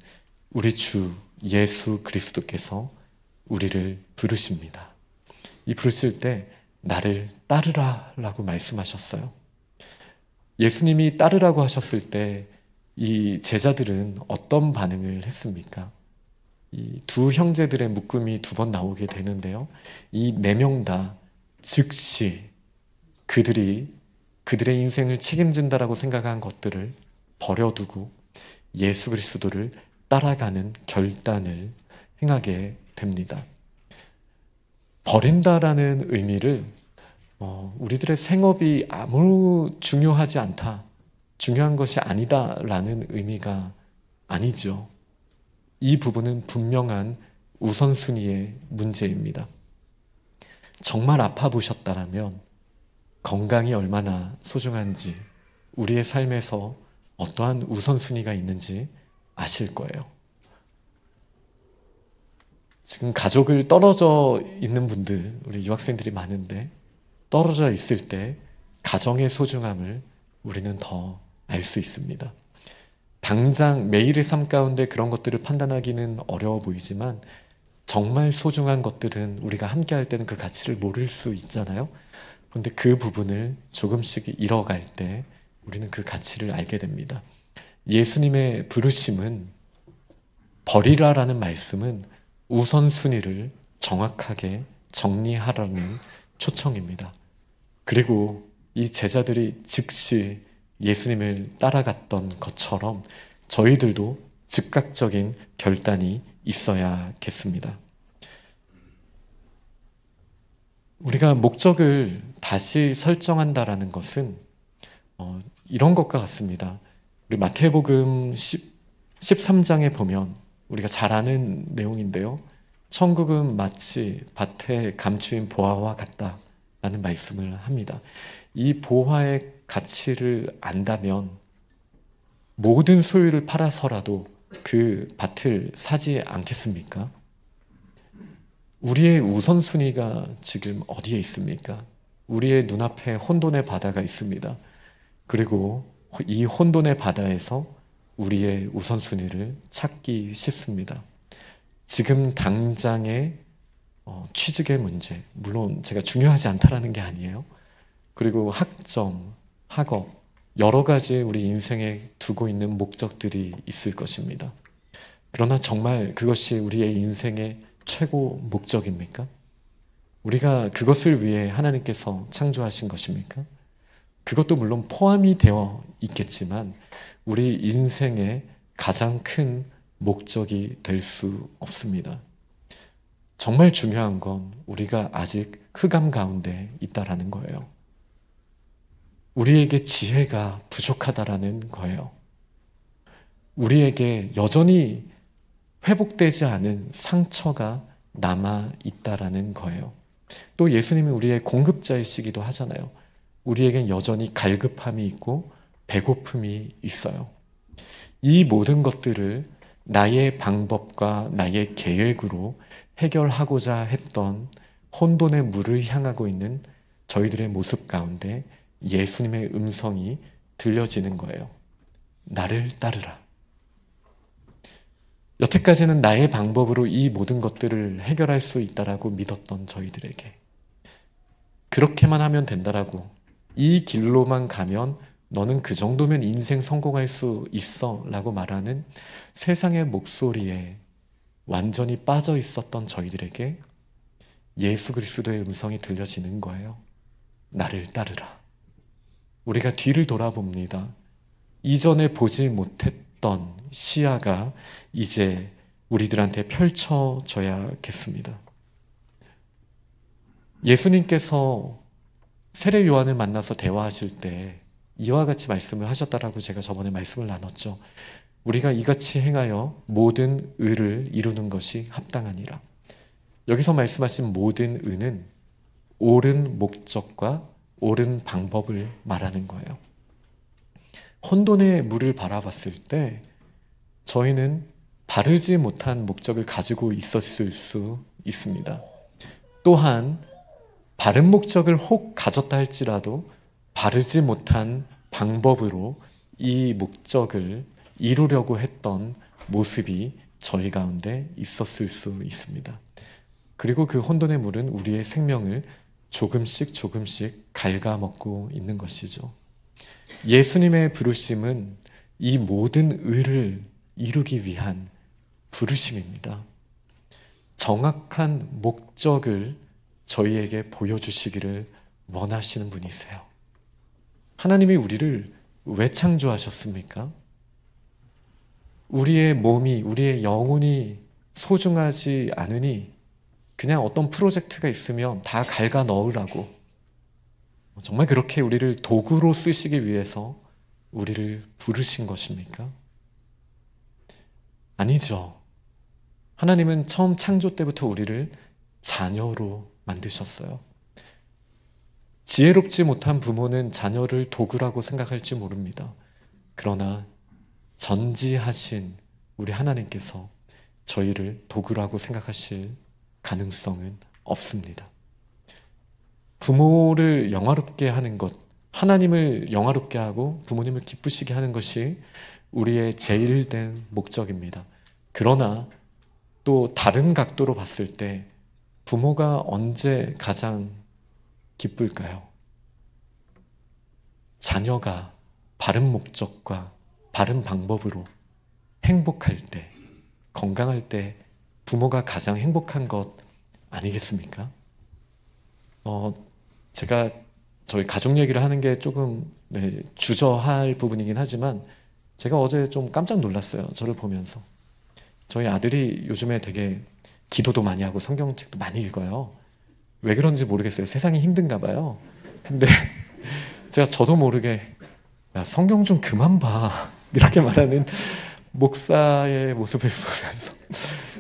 우리 주 예수 그리스도께서 우리를 부르십니다. 이 부르실 때 나를 따르라 라고 말씀하셨어요. 예수님이 따르라고 하셨을 때 이 제자들은 어떤 반응을 했습니까? 이 두 형제들의 묶음이 2번 나오게 되는데요. 이 4명 다 즉시 그들의 인생을 책임진다라고 생각한 것들을 버려두고 예수 그리스도를 따라가는 결단을 행하게 됩니다. 버린다라는 의미를 우리들의 생업이 아무 중요하지 않다, 중요한 것이 아니다라는 의미가 아니죠. 이 부분은 분명한 우선순위의 문제입니다. 정말 아파 보셨다라면 건강이 얼마나 소중한지, 우리의 삶에서 어떠한 우선순위가 있는지 아실 거예요. 지금 가족을 떨어져 있는 분들, 우리 유학생들이 많은데 떨어져 있을 때 가정의 소중함을 우리는 더 알 수 있습니다. 당장 매일의 삶 가운데 그런 것들을 판단하기는 어려워 보이지만 정말 소중한 것들은 우리가 함께 할 때는 그 가치를 모를 수 있잖아요. 그런데 그 부분을 조금씩 잃어갈 때 우리는 그 가치를 알게 됩니다. 예수님의 부르심은, 버리라라는 말씀은 우선순위를 정확하게 정리하라는 초청입니다. 그리고 이 제자들이 즉시 예수님을 따라갔던 것처럼 저희들도 즉각적인 결단이 있어야겠습니다. 우리가 목적을 다시 설정한다라는 것은 이런 것과 같습니다. 우리 마태복음 13장에 보면 우리가 잘 아는 내용인데요. 천국은 마치 밭에 감추인 보화와 같다라는 말씀을 합니다. 이 보화의 가치를 안다면 모든 소유를 팔아서라도 그 밭을 사지 않겠습니까? 우리의 우선순위가 지금 어디에 있습니까? 우리의 눈앞에 혼돈의 바다가 있습니다. 그리고 이 혼돈의 바다에서 우리의 우선순위를 찾기 쉽습니다. 지금 당장의 취직의 문제, 물론 제가 중요하지 않다라는 게 아니에요. 그리고 학점, 학업, 여러 가지 우리 인생에 두고 있는 목적들이 있을 것입니다. 그러나 정말 그것이 우리의 인생의 최고 목적입니까? 우리가 그것을 위해 하나님께서 창조하신 것입니까? 그것도 물론 포함이 되어 있겠지만 우리 인생의 가장 큰 목적이 될 수 없습니다. 정말 중요한 건 우리가 아직 흑암 가운데 있다라는 거예요. 우리에게 지혜가 부족하다라는 거예요. 우리에게 여전히 회복되지 않은 상처가 남아 있다라는 거예요. 또 예수님이 우리의 공급자이시기도 하잖아요. 우리에겐 여전히 갈급함이 있고 배고픔이 있어요. 이 모든 것들을 나의 방법과 나의 계획으로 해결하고자 했던 혼돈의 물을 향하고 있는 저희들의 모습 가운데 예수님의 음성이 들려지는 거예요. 나를 따르라. 여태까지는 나의 방법으로 이 모든 것들을 해결할 수 있다라고 믿었던 저희들에게 그렇게만 하면 된다라고, 이 길로만 가면 너는 그 정도면 인생 성공할 수 있어 라고 말하는 세상의 목소리에 완전히 빠져 있었던 저희들에게 예수 그리스도의 음성이 들려지는 거예요. 나를 따르라. 우리가 뒤를 돌아봅니다. 이전에 보지 못했던 시야가 이제 우리들한테 펼쳐져야겠습니다. 예수님께서 세례 요한을 만나서 대화하실 때 이와 같이 말씀을 하셨다라고 제가 저번에 말씀을 나눴죠. 우리가 이같이 행하여 모든 의를 이루는 것이 합당하니라. 여기서 말씀하신 모든 의는 옳은 목적과 옳은 방법을 말하는 거예요. 혼돈의 물을 바라봤을 때 저희는 바르지 못한 목적을 가지고 있었을 수 있습니다. 또한 바른 목적을 혹 가졌다 할지라도 바르지 못한 방법으로 이 목적을 이루려고 했던 모습이 저희 가운데 있었을 수 있습니다. 그리고 그 혼돈의 물은 우리의 생명을 조금씩 갉아먹고 있는 것이죠. 예수님의 부르심은 이 모든 의를 이루기 위한 부르심입니다. 정확한 목적을 저희에게 보여주시기를 원하시는 분이세요. 하나님이 우리를 왜 창조하셨습니까? 우리의 몸이, 우리의 영혼이 소중하지 않으니 그냥 어떤 프로젝트가 있으면 다 갉아 넣으라고, 정말 그렇게 우리를 도구로 쓰시기 위해서 우리를 부르신 것입니까? 아니죠. 하나님은 처음 창조 때부터 우리를 자녀로 만드셨어요. 지혜롭지 못한 부모는 자녀를 도구라고 생각할지 모릅니다. 그러나 전지하신 우리 하나님께서 저희를 도구라고 생각하실 가능성은 없습니다. 부모를 영화롭게 하는 것, 하나님을 영화롭게 하고 부모님을 기쁘시게 하는 것이 우리의 제일된 목적입니다. 그러나 또 다른 각도로 봤을 때 부모가 언제 가장 기쁠까요? 자녀가 바른 목적과 바른 방법으로 행복할 때, 건강할 때 부모가 가장 행복한 것 아니겠습니까? 제가 저희 가족 얘기를 하는 게 조금 주저할 부분이긴 하지만 제가 어제 좀 깜짝 놀랐어요. 저를 보면서. 저희 아들이 요즘에 되게 기도도 많이 하고 성경책도 많이 읽어요. 왜 그런지 모르겠어요. 세상이 힘든가 봐요. 근데 제가 저도 모르게 야, 성경 좀 그만 봐 이렇게 말하는 목사의 모습을 보면서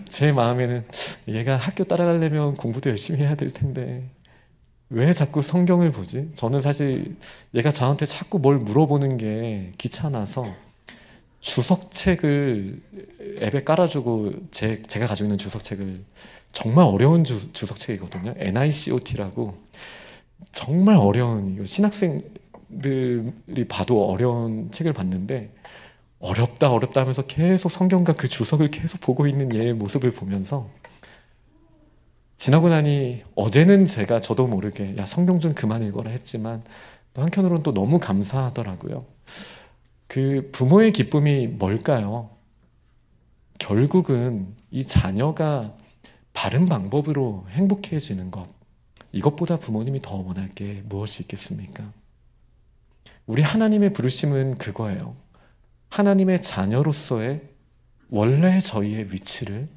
제 마음에는 얘가 학교 따라가려면 공부도 열심히 해야 될 텐데 왜 자꾸 성경을 보지? 저는 사실 얘가 저한테 자꾸 뭘 물어보는 게 귀찮아서 주석책을 앱에 깔아주고 제가 가지고 있는 주석책을, 정말 어려운 주석책이거든요. NICOT라고 정말 어려운, 신학생들이 봐도 어려운 책을 봤는데 어렵다 하면서 계속 성경과 그 주석을 계속 보고 있는 얘의 모습을 보면서 지나고 나니 어제는 제가 저도 모르게 야 성경 좀 그만 읽어라 했지만 또 한편으로는 또 너무 감사하더라고요. 그 부모의 기쁨이 뭘까요? 결국은 이 자녀가 바른 방법으로 행복해지는 것, 이것보다 부모님이 더 원할 게 무엇이 있겠습니까? 우리 하나님의 부르심은 그거예요. 하나님의 자녀로서의 원래 저희의 위치를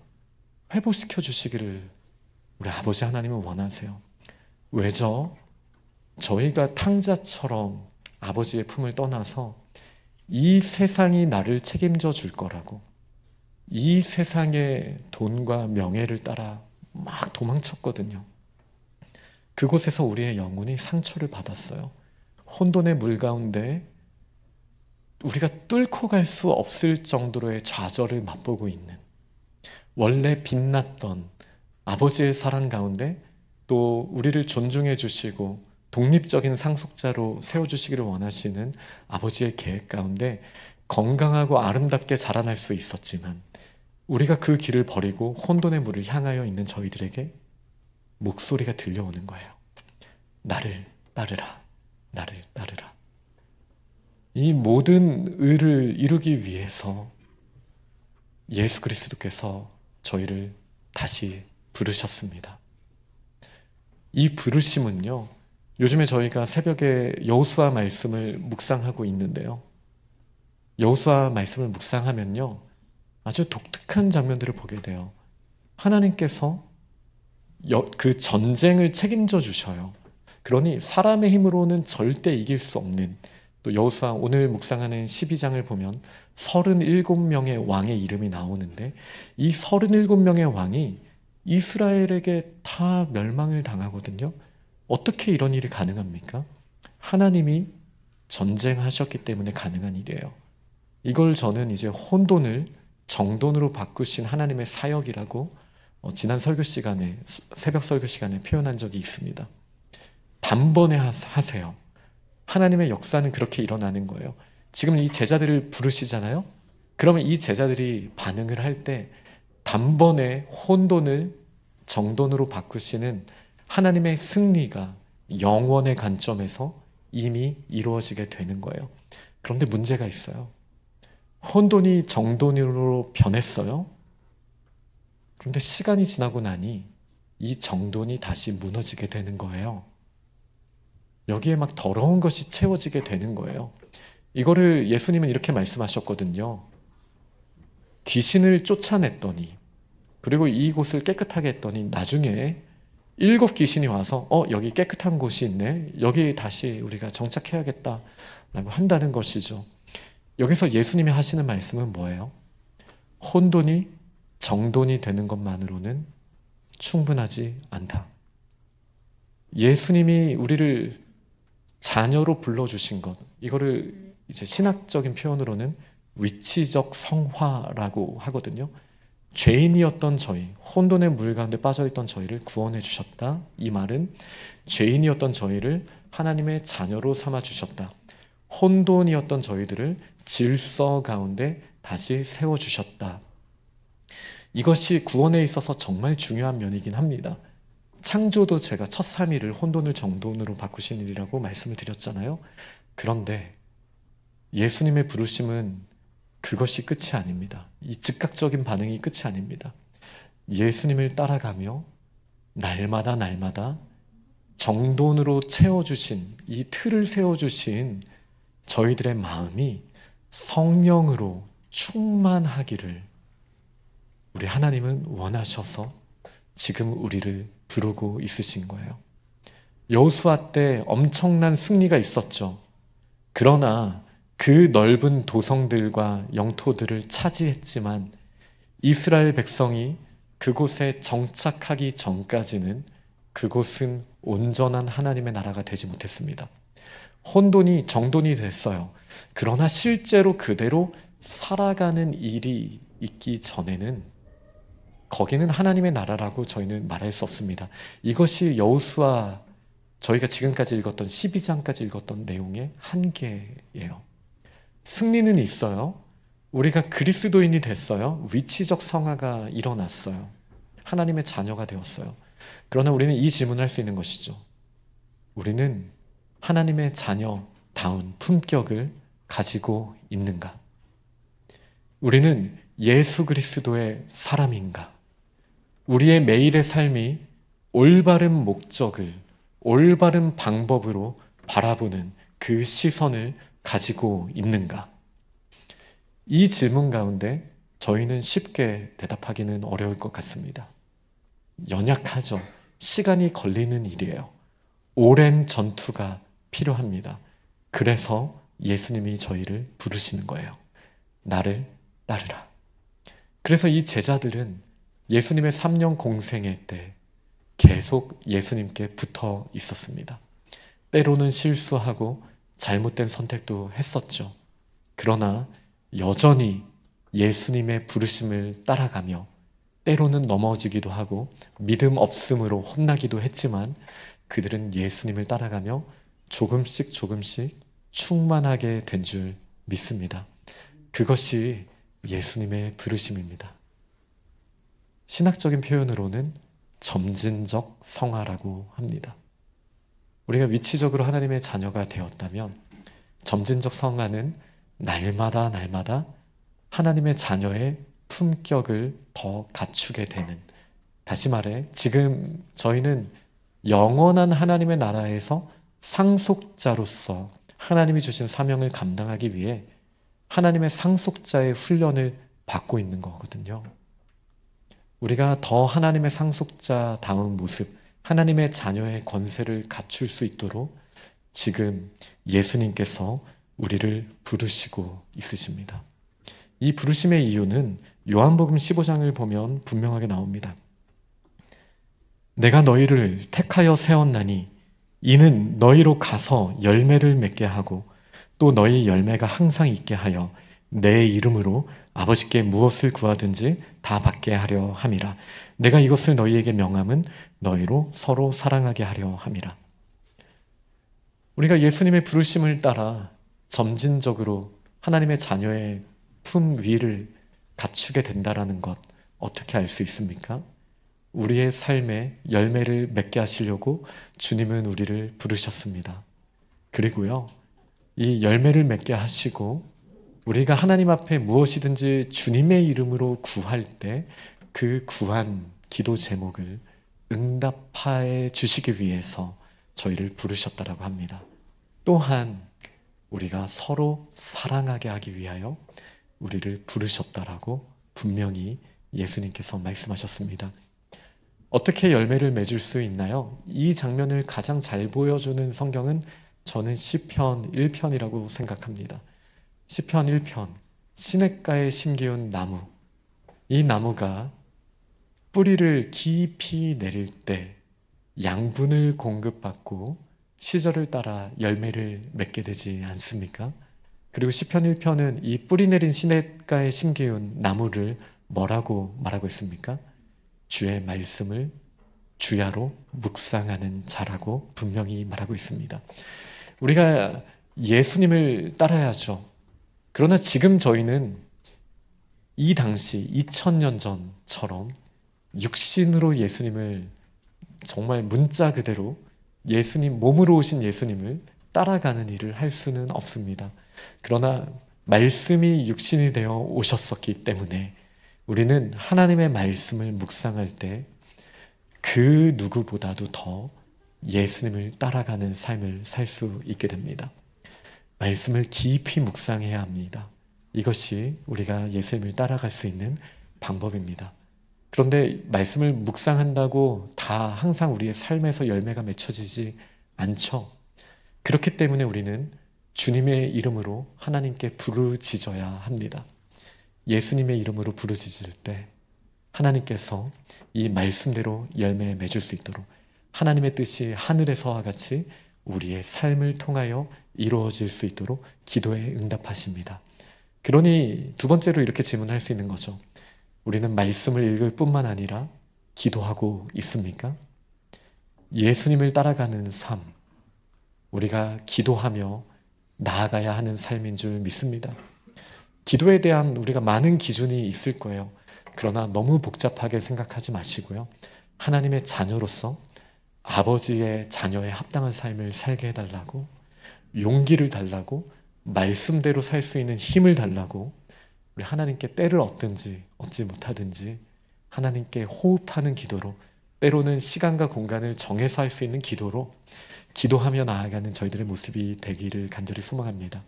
회복시켜 주시기를 우리 아버지 하나님은 원하세요. 왜죠? 저희가 탕자처럼 아버지의 품을 떠나서 이 세상이 나를 책임져 줄 거라고, 이 세상의 돈과 명예를 따라 막 도망쳤거든요. 그곳에서 우리의 영혼이 상처를 받았어요. 혼돈의 물 가운데 우리가 뚫고 갈 수 없을 정도로의 좌절을 맛보고 있는, 원래 빛났던 아버지의 사랑 가운데 또 우리를 존중해 주시고 독립적인 상속자로 세워주시기를 원하시는 아버지의 계획 가운데 건강하고 아름답게 자라날 수 있었지만, 우리가 그 길을 버리고 혼돈의 물을 향하여 있는 저희들에게 목소리가 들려오는 거예요. 나를 따르라, 나를 따르라. 이 모든 의를 이루기 위해서 예수 그리스도께서 저희를 다시 부르셨습니다. 이 부르심은요, 요즘에 저희가 새벽에 여호수아 말씀을 묵상하고 있는데요, 여호수아 말씀을 묵상하면요 아주 독특한 장면들을 보게 돼요. 하나님께서 그 전쟁을 책임져 주셔요. 그러니 사람의 힘으로는 절대 이길 수 없는, 또 여호수아 오늘 묵상하는 12장을 보면 37명의 왕의 이름이 나오는데, 이 37명의 왕이 이스라엘에게 다 멸망을 당하거든요. 어떻게 이런 일이 가능합니까? 하나님이 전쟁하셨기 때문에 가능한 일이에요. 이걸 저는 이제 혼돈을 정돈으로 바꾸신 하나님의 사역이라고 지난 설교 시간에, 새벽 설교 시간에 표현한 적이 있습니다. 단번에 하세요. 하나님의 역사는 그렇게 일어나는 거예요. 지금 이 제자들을 부르시잖아요. 그러면 이 제자들이 반응을 할 때 단번에 혼돈을 정돈으로 바꾸시는 하나님의 승리가 영원의 관점에서 이미 이루어지게 되는 거예요. 그런데 문제가 있어요. 혼돈이 정돈으로 변했어요. 그런데 시간이 지나고 나니 이 정돈이 다시 무너지게 되는 거예요. 여기에 막 더러운 것이 채워지게 되는 거예요. 이거를 예수님은 이렇게 말씀하셨거든요. 귀신을 쫓아냈더니, 그리고 이곳을 깨끗하게 했더니 나중에 7 귀신이 와서 여기 깨끗한 곳이 있네, 여기 다시 우리가 정착해야겠다 라고 한다는 것이죠. 여기서 예수님이 하시는 말씀은 뭐예요? 혼돈이 정돈이 되는 것만으로는 충분하지 않다. 예수님이 우리를 자녀로 불러주신 것, 이거를 이제 신학적인 표현으로는 위치적 성화라고 하거든요. 죄인이었던 저희, 혼돈의 물 가운데 빠져있던 저희를 구원해 주셨다. 이 말은 죄인이었던 저희를 하나님의 자녀로 삼아 주셨다. 혼돈이었던 저희들을 질서 가운데 다시 세워주셨다. 이것이 구원에 있어서 정말 중요한 면이긴 합니다. 창조도 제가 첫 3일을 혼돈을 정돈으로 바꾸신 일이라고 말씀을 드렸잖아요. 그런데 예수님의 부르심은 그것이 끝이 아닙니다. 이 즉각적인 반응이 끝이 아닙니다. 예수님을 따라가며 날마다 정돈으로 채워주신, 이 틀을 세워주신 저희들의 마음이 성령으로 충만하기를 우리 하나님은 원하셔서 지금 우리를 부르고 있으신 거예요. 여호수아 때 엄청난 승리가 있었죠. 그러나 그 넓은 도성들과 영토들을 차지했지만 이스라엘 백성이 그곳에 정착하기 전까지는 그곳은 온전한 하나님의 나라가 되지 못했습니다. 혼돈이 정돈이 됐어요. 그러나 실제로 그대로 살아가는 일이 있기 전에는 거기는 하나님의 나라라고 저희는 말할 수 없습니다. 이것이 여호수아, 저희가 지금까지 읽었던 12장까지 읽었던 내용의 한계예요. 승리는 있어요. 우리가 그리스도인이 됐어요. 위치적 성화가 일어났어요. 하나님의 자녀가 되었어요. 그러나 우리는 이 질문을 할 수 있는 것이죠. 우리는 하나님의 자녀다운 품격을 가지고 있는가? 우리는 예수 그리스도의 사람인가? 우리의 매일의 삶이 올바른 목적을 올바른 방법으로 바라보는 그 시선을 가지고 있는가? 이 질문 가운데 저희는 쉽게 대답하기는 어려울 것 같습니다. 연약하죠. 시간이 걸리는 일이에요. 오랜 전투가 필요합니다. 그래서 예수님이 저희를 부르시는 거예요. 나를 따르라. 그래서 이 제자들은 예수님의 3년 공생애 때 계속 예수님께 붙어 있었습니다. 때로는 실수하고 잘못된 선택도 했었죠. 그러나 여전히 예수님의 부르심을 따라가며 때로는 넘어지기도 하고 믿음 없음으로 혼나기도 했지만 그들은 예수님을 따라가며 조금씩 충만하게 된 줄 믿습니다. 그것이 예수님의 부르심입니다. 신학적인 표현으로는 점진적 성화라고 합니다. 우리가 위치적으로 하나님의 자녀가 되었다면 점진적 성화는 날마다 하나님의 자녀의 품격을 더 갖추게 되는, 다시 말해 지금 저희는 영원한 하나님의 나라에서 상속자로서 하나님이 주신 사명을 감당하기 위해 하나님의 상속자의 훈련을 받고 있는 거거든요. 우리가 더 하나님의 상속자다운 모습, 하나님의 자녀의 권세를 갖출 수 있도록 지금 예수님께서 우리를 부르시고 있으십니다. 이 부르심의 이유는 요한복음 15장을 보면 분명하게 나옵니다. 내가 너희를 택하여 세웠나니 이는 너희로 가서 열매를 맺게 하고 또 너희 열매가 항상 있게 하여 내 이름으로 아버지께 무엇을 구하든지 다 받게 하려 함이라. 내가 이것을 너희에게 명함은 너희로 서로 사랑하게 하려 함이라. 우리가 예수님의 부르심을 따라 점진적으로 하나님의 자녀의 품 위를 갖추게 된다라는 것 어떻게 알 수 있습니까? 우리의 삶에 열매를 맺게 하시려고 주님은 우리를 부르셨습니다. 그리고요, 이 열매를 맺게 하시고 우리가 하나님 앞에 무엇이든지 주님의 이름으로 구할 때 그 구한 기도 제목을 응답하여 주시기 위해서 저희를 부르셨다라고 합니다. 또한 우리가 서로 사랑하게 하기 위하여 우리를 부르셨다라고 분명히 예수님께서 말씀하셨습니다. 어떻게 열매를 맺을 수 있나요? 이 장면을 가장 잘 보여주는 성경은 저는 시편 1편이라고 생각합니다. 시편 1편, 시냇가에 심기운 나무. 이 나무가 뿌리를 깊이 내릴 때 양분을 공급받고 시절을 따라 열매를 맺게 되지 않습니까? 그리고 시편 1편은 이 뿌리 내린 시냇가에 심기운 나무를 뭐라고 말하고 있습니까? 주의 말씀을 주야로 묵상하는 자라고 분명히 말하고 있습니다. 우리가 예수님을 따라야죠. 그러나 지금 저희는 이 당시 2000년 전처럼 육신으로 예수님을 정말 문자 그대로 예수님, 몸으로 오신 예수님을 따라가는 일을 할 수는 없습니다. 그러나 말씀이 육신이 되어 오셨었기 때문에 우리는 하나님의 말씀을 묵상할 때 그 누구보다도 더 예수님을 따라가는 삶을 살 수 있게 됩니다. 말씀을 깊이 묵상해야 합니다. 이것이 우리가 예수님을 따라갈 수 있는 방법입니다. 그런데 말씀을 묵상한다고 다 항상 우리의 삶에서 열매가 맺혀지지 않죠. 그렇기 때문에 우리는 주님의 이름으로 하나님께 부르짖어야 합니다. 예수님의 이름으로 부르짖을 때 하나님께서 이 말씀대로 열매 맺을 수 있도록 하나님의 뜻이 하늘에서와 같이 우리의 삶을 통하여 이루어질 수 있도록 기도에 응답하십니다. 그러니 두 번째로 이렇게 질문할 수 있는 거죠. 우리는 말씀을 읽을 뿐만 아니라 기도하고 있습니까? 예수님을 따라가는 삶, 우리가 기도하며 나아가야 하는 삶인 줄 믿습니다. 기도에 대한 우리가 많은 기준이 있을 거예요. 그러나 너무 복잡하게 생각하지 마시고요. 하나님의 자녀로서 아버지의 자녀에 합당한 삶을 살게 해달라고, 용기를 달라고, 말씀대로 살 수 있는 힘을 달라고, 우리 하나님께 때를 얻든지 얻지 못하든지 하나님께 호흡하는 기도로, 때로는 시간과 공간을 정해서 할 수 있는 기도로 기도하며 나아가는 저희들의 모습이 되기를 간절히 소망합니다.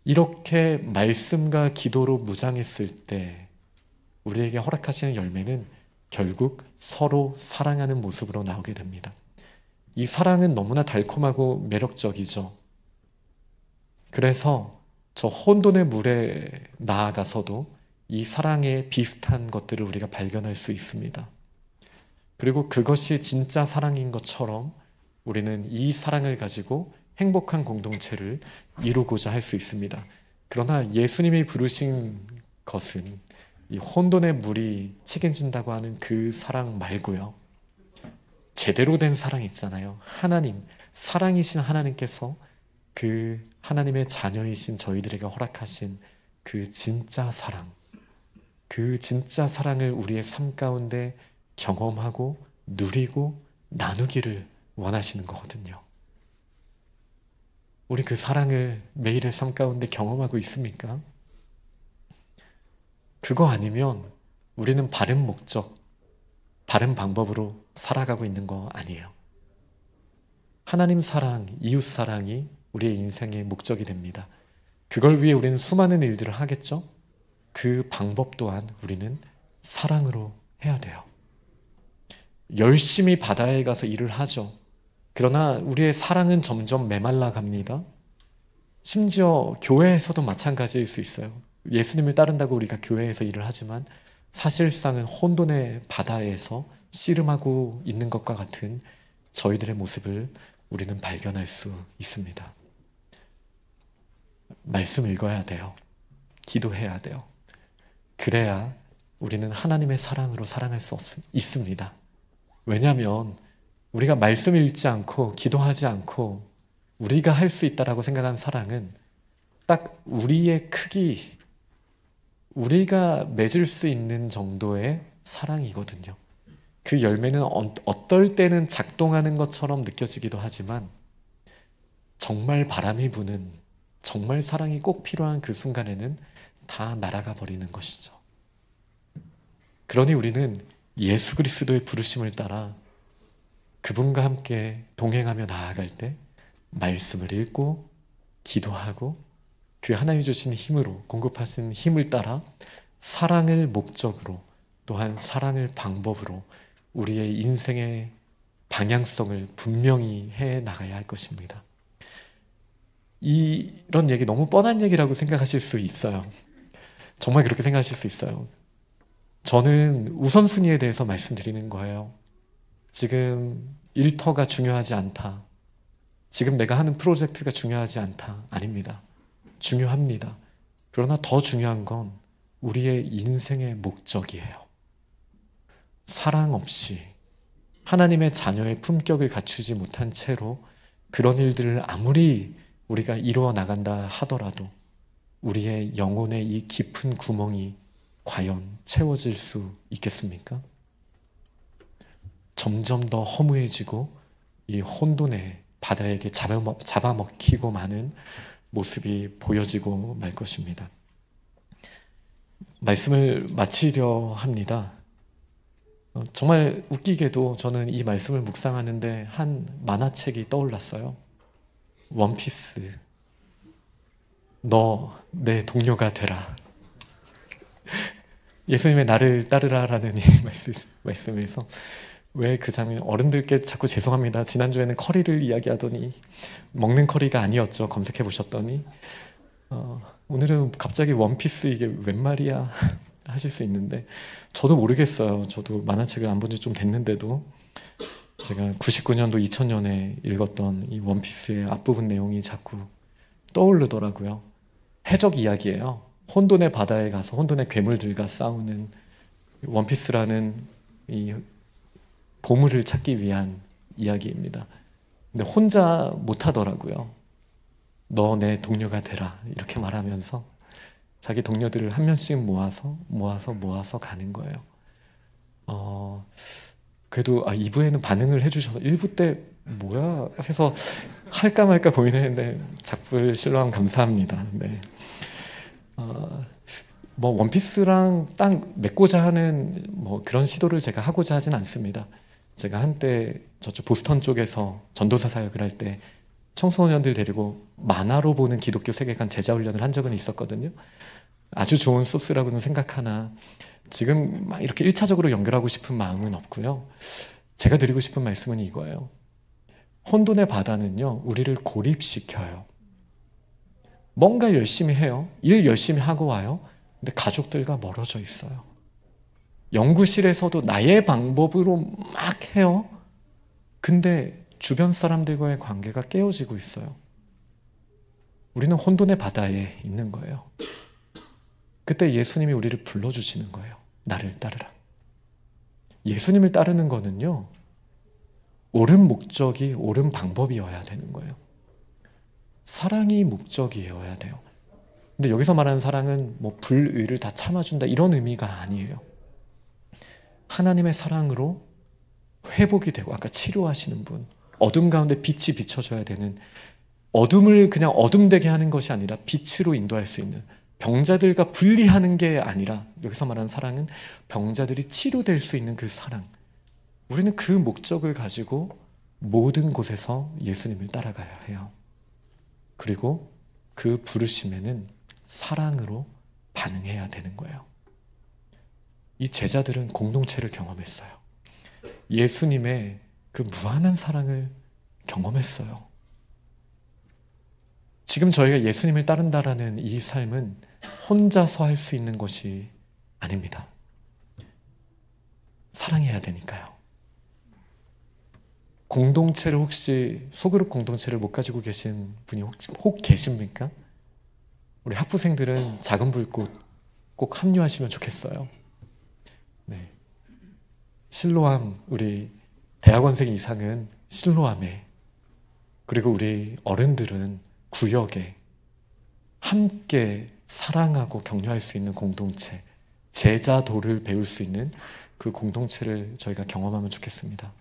이렇게 말씀과 기도로 무장했을 때 우리에게 허락하시는 열매는 결국 서로 사랑하는 모습으로 나오게 됩니다. 이 사랑은 너무나 달콤하고 매력적이죠. 그래서 저 혼돈의 물에 나아가서도 이 사랑에 비슷한 것들을 우리가 발견할 수 있습니다. 그리고 그것이 진짜 사랑인 것처럼 우리는 이 사랑을 가지고 행복한 공동체를 이루고자 할 수 있습니다. 그러나 예수님이 부르신 것은 이 혼돈의 물이 책임진다고 하는 그 사랑 말고요. 제대로 된 사랑 있잖아요. 하나님, 사랑이신 하나님께서 그 하나님의 자녀이신 저희들에게 허락하신 그 진짜 사랑, 그 진짜 사랑을 우리의 삶 가운데 경험하고 누리고 나누기를 원하시는 거거든요. 우리 그 사랑을 매일의 삶 가운데 경험하고 있습니까? 그거 아니면 우리는 바른 목적, 바른 방법으로 살아가고 있는 거 아니에요. 하나님 사랑, 이웃 사랑이 우리의 인생의 목적이 됩니다. 그걸 위해 우리는 수많은 일들을 하겠죠? 그 방법 또한 우리는 사랑으로 해야 돼요. 열심히 바다에 가서 일을 하죠. 그러나 우리의 사랑은 점점 메말라 갑니다. 심지어 교회에서도 마찬가지일 수 있어요. 예수님을 따른다고 우리가 교회에서 일을 하지만 사실상은 혼돈의 바다에서 씨름하고 있는 것과 같은 저희들의 모습을 우리는 발견할 수 있습니다. 말씀 읽어야 돼요. 기도해야 돼요. 그래야 우리는 하나님의 사랑으로 사랑할 수 있습니다. 왜냐하면 우리가 말씀 읽지 않고 기도하지 않고 우리가 할 수 있다라고 생각한 사랑은 딱 우리의 크기, 우리가 맺을 수 있는 정도의 사랑이거든요. 그 열매는 어떨 때는 작동하는 것처럼 느껴지기도 하지만 정말 바람이 부는, 정말 사랑이 꼭 필요한 그 순간에는 다 날아가 버리는 것이죠. 그러니 우리는 예수 그리스도의 부르심을 따라 그분과 함께 동행하며 나아갈 때 말씀을 읽고 기도하고 그 하나님 주신 힘으로, 공급하신 힘을 따라 사랑을 목적으로 또한 사랑을 방법으로 우리의 인생의 방향성을 분명히 해 나가야 할 것입니다. 이런 얘기 너무 뻔한 얘기라고 생각하실 수 있어요. 정말 그렇게 생각하실 수 있어요. 저는 우선순위에 대해서 말씀드리는 거예요. 지금 일터가 중요하지 않다. 지금 내가 하는 프로젝트가 중요하지 않다. 아닙니다. 중요합니다. 그러나 더 중요한 건 우리의 인생의 목적이에요. 사랑 없이 하나님의 자녀의 품격을 갖추지 못한 채로 그런 일들을 아무리 우리가 이루어 나간다 하더라도 우리의 영혼의 이 깊은 구멍이 과연 채워질 수 있겠습니까? 점점 더 허무해지고 이 혼돈의 바다에게 잡아먹히고 마는 모습이 보여지고 말 것입니다. 말씀을 마치려 합니다. 정말 웃기게도 저는 이 말씀을 묵상하는데 한 만화책이 떠올랐어요. 원피스. 너 내 동료가 되라. 예수님의 나를 따르라라는 이 말씀에서 왜 그 장면, 어른들께 자꾸 죄송합니다. 지난주에는 커리를 이야기하더니 먹는 커리가 아니었죠. 검색해 보셨더니 오늘은 갑자기 원피스 이게 웬 말이야 하실 수 있는데 저도 모르겠어요. 저도 만화책을 안 본 지 좀 됐는데도 제가 99년도 2000년에 읽었던 이 원피스의 앞부분 내용이 자꾸 떠오르더라고요. 해적 이야기예요. 혼돈의 바다에 가서 혼돈의 괴물들과 싸우는 원피스라는 이 보물을 찾기 위한 이야기입니다. 근데 혼자 못하더라고요. 너 내 동료가 되라 이렇게 말하면서 자기 동료들을 한 명씩 모아서 가는 거예요. 그래도 2부에는 반응을 해주셔서 1부 때 뭐야 해서 할까 말까 고민을 했는데 작별 신뢰함 감사합니다. 네. 뭐 원피스랑 딱 맺고자 하는 뭐 그런 시도를 제가 하고자 하진 않습니다. 제가 한때 저쪽 보스턴 쪽에서 전도사 사역을 할 때 청소년들 데리고 만화로 보는 기독교 세계관 제자 훈련을 한 적은 있었거든요. 아주 좋은 소스라고는 생각하나 지금 막 이렇게 1차적으로 연결하고 싶은 마음은 없고요. 제가 드리고 싶은 말씀은 이거예요. 혼돈의 바다는요, 우리를 고립시켜요. 뭔가 열심히 해요. 일 열심히 하고 와요. 근데 가족들과 멀어져 있어요. 연구실에서도 나의 방법으로 막 해요. 근데 주변 사람들과의 관계가 깨어지고 있어요. 우리는 혼돈의 바다에 있는 거예요. 그때 예수님이 우리를 불러주시는 거예요. 나를 따르라. 예수님을 따르는 거는요, 옳은 목적이 옳은 방법이어야 되는 거예요. 사랑이 목적이어야 돼요. 근데 여기서 말하는 사랑은 뭐 불의를 다 참아준다 이런 의미가 아니에요. 하나님의 사랑으로 회복이 되고, 아까 치료하시는 분, 어둠 가운데 빛이 비춰줘야 되는, 어둠을 그냥 어둠되게 하는 것이 아니라 빛으로 인도할 수 있는, 병자들과 분리하는 게 아니라 여기서 말하는 사랑은 병자들이 치료될 수 있는 그 사랑. 우리는 그 목적을 가지고 모든 곳에서 예수님을 따라가야 해요. 그리고 그 부르심에는 사랑으로 반응해야 되는 거예요. 이 제자들은 공동체를 경험했어요. 예수님의 그 무한한 사랑을 경험했어요. 지금 저희가 예수님을 따른다라는 이 삶은 혼자서 할 수 있는 것이 아닙니다. 사랑해야 되니까요. 공동체를 혹시, 소그룹 공동체를 못 가지고 계신 분이 혹 계십니까? 우리 학부생들은 작은 불꽃 꼭 합류하시면 좋겠어요. 네. 실로암, 우리 대학원생 이상은 실로암에, 그리고 우리 어른들은 구역에 함께 사랑하고 격려할 수 있는 공동체, 제자도를 배울 수 있는 그 공동체를 저희가 경험하면 좋겠습니다.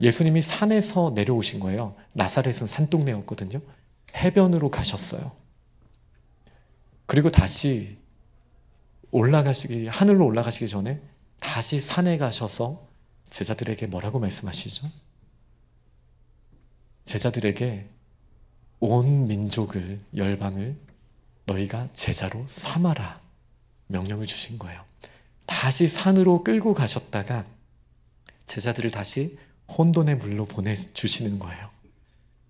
예수님이 산에서 내려오신 거예요. 나사렛은 산동네였거든요. 해변으로 가셨어요. 그리고 다시 하늘로 올라가시기 전에 다시 산에 가셔서 제자들에게 뭐라고 말씀하시죠? 제자들에게 온 민족을, 열방을 너희가 제자로 삼아라 명령을 주신 거예요. 다시 산으로 끌고 가셨다가 제자들을 다시 혼돈의 물로 보내주시는 거예요.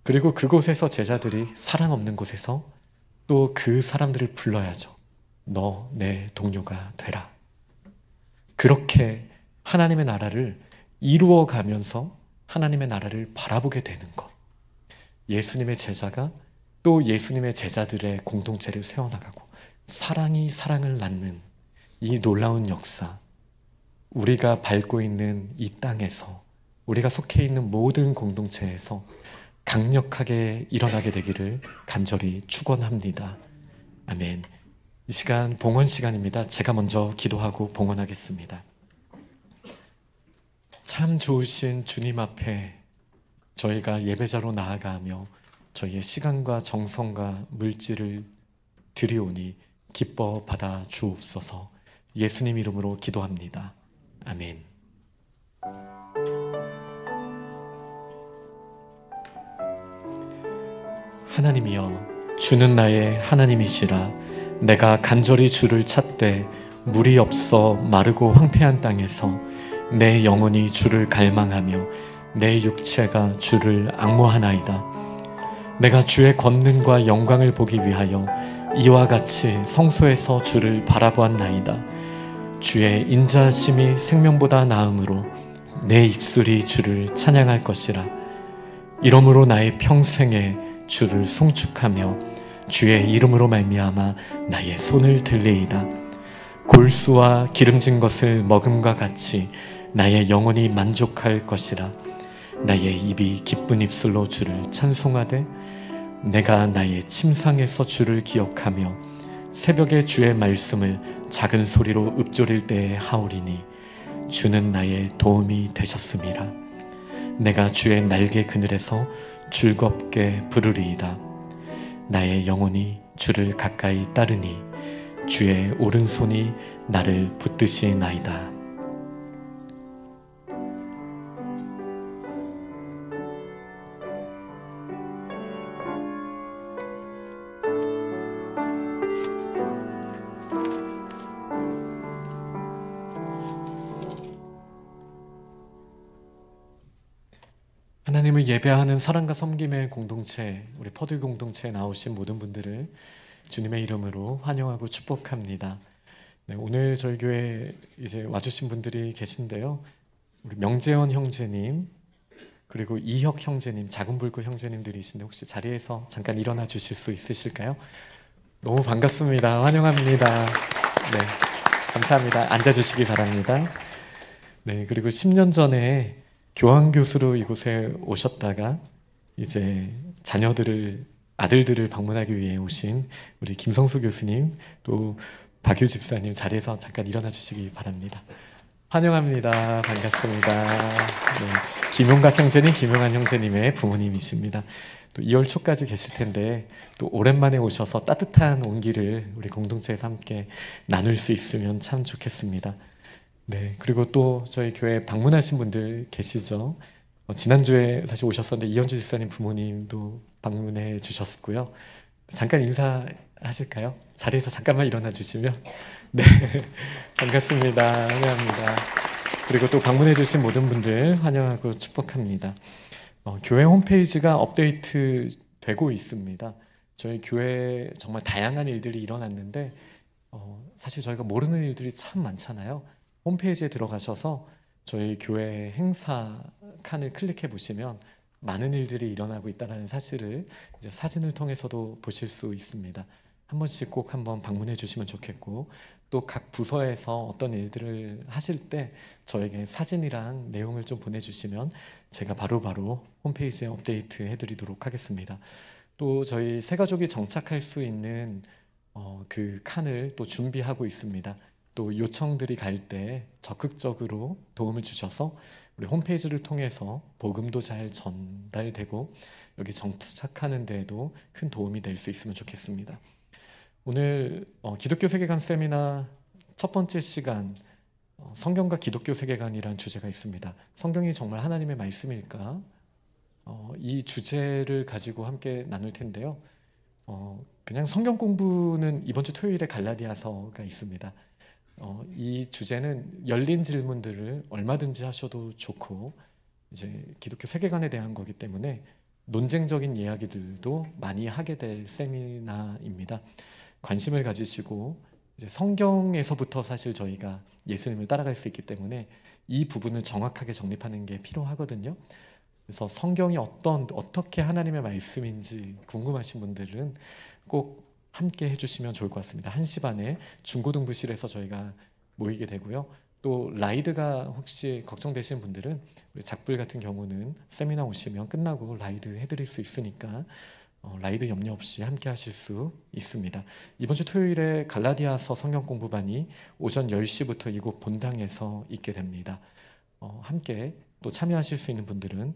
그리고 그곳에서 제자들이 사랑 없는 곳에서 또 그 사람들을 불러야죠. 너 내 동료가 되라. 그렇게 하나님의 나라를 이루어가면서 하나님의 나라를 바라보게 되는 것. 예수님의 제자가 또 예수님의 제자들의 공동체를 세워나가고 사랑이 사랑을 낳는 이 놀라운 역사, 우리가 밟고 있는 이 땅에서, 우리가 속해 있는 모든 공동체에서 강력하게 일어나게 되기를 간절히 축원합니다. 아멘. 이 시간 봉헌 시간입니다. 제가 먼저 기도하고 봉헌하겠습니다. 참 좋으신 주님 앞에 저희가 예배자로 나아가며 저희의 시간과 정성과 물질을 드리오니 기뻐 받아 주옵소서. 예수님 이름으로 기도합니다. 아멘. 하나님이여, 주는 나의 하나님이시라. 내가 간절히 주를 찾되 물이 없어 마르고 황폐한 땅에서 내 영혼이 주를 갈망하며 내 육체가 주를 앙모하나이다. 내가 주의 권능과 영광을 보기 위하여 이와 같이 성소에서 주를 바라보았나이다. 주의 인자하심이 생명보다 나음으로 내 입술이 주를 찬양할 것이라. 이러므로 나의 평생에 주를 송축하며 주의 이름으로 말미암아 나의 손을 들리이다. 골수와 기름진 것을 먹음과 같이 나의 영혼이 만족할 것이라. 나의 입이 기쁜 입술로 주를 찬송하되 내가 나의 침상에서 주를 기억하며 새벽에 주의 말씀을 작은 소리로 읊조릴 때에 하오리니 주는 나의 도움이 되셨음이라. 내가 주의 날개 그늘에서 즐겁게 부르리이다. 나의 영혼이 주를 가까이 따르니 주의 오른손이 나를 붙드시나이다. 하나님을 예배하는 사랑과 섬김의 공동체, 우리 퍼드 공동체에 나오신 모든 분들을 주님의 이름으로 환영하고 축복합니다. 네, 오늘 저희 교회 이제 와주신 분들이 계신데요. 우리 명재원 형제님, 그리고 이혁 형제님, 작은불꽃 형제님들이신데 혹시 자리에서 잠깐 일어나 주실 수 있으실까요? 너무 반갑습니다. 환영합니다. 네, 감사합니다. 앉아주시기 바랍니다. 네, 그리고 10년 전에 교환교수로 이곳에 오셨다가 이제 아들들을 방문하기 위해 오신 우리 김성수 교수님, 또 박유 집사님 자리에서 잠깐 일어나 주시기 바랍니다. 환영합니다. 반갑습니다. 네, 김용각 형제님, 김용한 형제님의 부모님이십니다. 또 2월 초까지 계실 텐데 또 오랜만에 오셔서 따뜻한 온기를 우리 공동체에서 함께 나눌 수 있으면 참 좋겠습니다. 네, 그리고 또 저희 교회 방문하신 분들 계시죠? 지난주에 다시 오셨었는데 이현주 집사님 부모님도 방문해 주셨고요. 잠깐 인사하실까요? 자리에서 잠깐만 일어나 주시면. 네, 반갑습니다. 환영합니다. 그리고 또 방문해 주신 모든 분들 환영하고 축복합니다. 교회 홈페이지가 업데이트 되고 있습니다. 저희 교회에 정말 다양한 일들이 일어났는데 사실 저희가 모르는 일들이 참 많잖아요. 홈페이지에 들어가셔서 저희 교회 행사 칸을 클릭해 보시면 많은 일들이 일어나고 있다는 사실을 이제 사진을 통해서도 보실 수 있습니다. 한 번씩 꼭 한번 방문해 주시면 좋겠고, 또 각 부서에서 어떤 일들을 하실 때 저에게 사진이랑 내용을 좀 보내주시면 제가 바로바로 홈페이지에 업데이트 해드리도록 하겠습니다. 또 저희 새가족이 정착할 수 있는 그 칸을 또 준비하고 있습니다. 또 요청들이 갈 때 적극적으로 도움을 주셔서 우리 홈페이지를 통해서 복음도 잘 전달되고 여기 정착하는 데에도 큰 도움이 될 수 있으면 좋겠습니다. 오늘 기독교 세계관 세미나 첫 번째 시간 성경과 기독교 세계관이라는 주제가 있습니다. 성경이 정말 하나님의 말씀일까? 이 주제를 가지고 함께 나눌 텐데요. 그냥 성경 공부는 이번 주 토요일에 갈라디아서가 있습니다. 이 주제는 열린 질문들을 얼마든지 하셔도 좋고 이제 기독교 세계관에 대한 거기 때문에 논쟁적인 이야기들도 많이 하게 될 세미나입니다. 관심을 가지시고 이제 성경에서부터 사실 저희가 예수님을 따라갈 수 있기 때문에 이 부분을 정확하게 정립하는 게 필요하거든요. 그래서 성경이 어떻게 하나님의 말씀인지 궁금하신 분들은 꼭 함께 해주시면 좋을 것 같습니다. 1시 반에 중고등부실에서 저희가 모이게 되고요. 또 라이드가 혹시 걱정되시는 분들은 우리 작불 같은 경우는 세미나 오시면 끝나고 라이드 해드릴 수 있으니까 라이드 염려 없이 함께 하실 수 있습니다. 이번 주 토요일에 갈라디아서 성경 공부반이 오전 10시부터 이곳 본당에서 있게 됩니다. 함께 또 참여하실 수 있는 분들은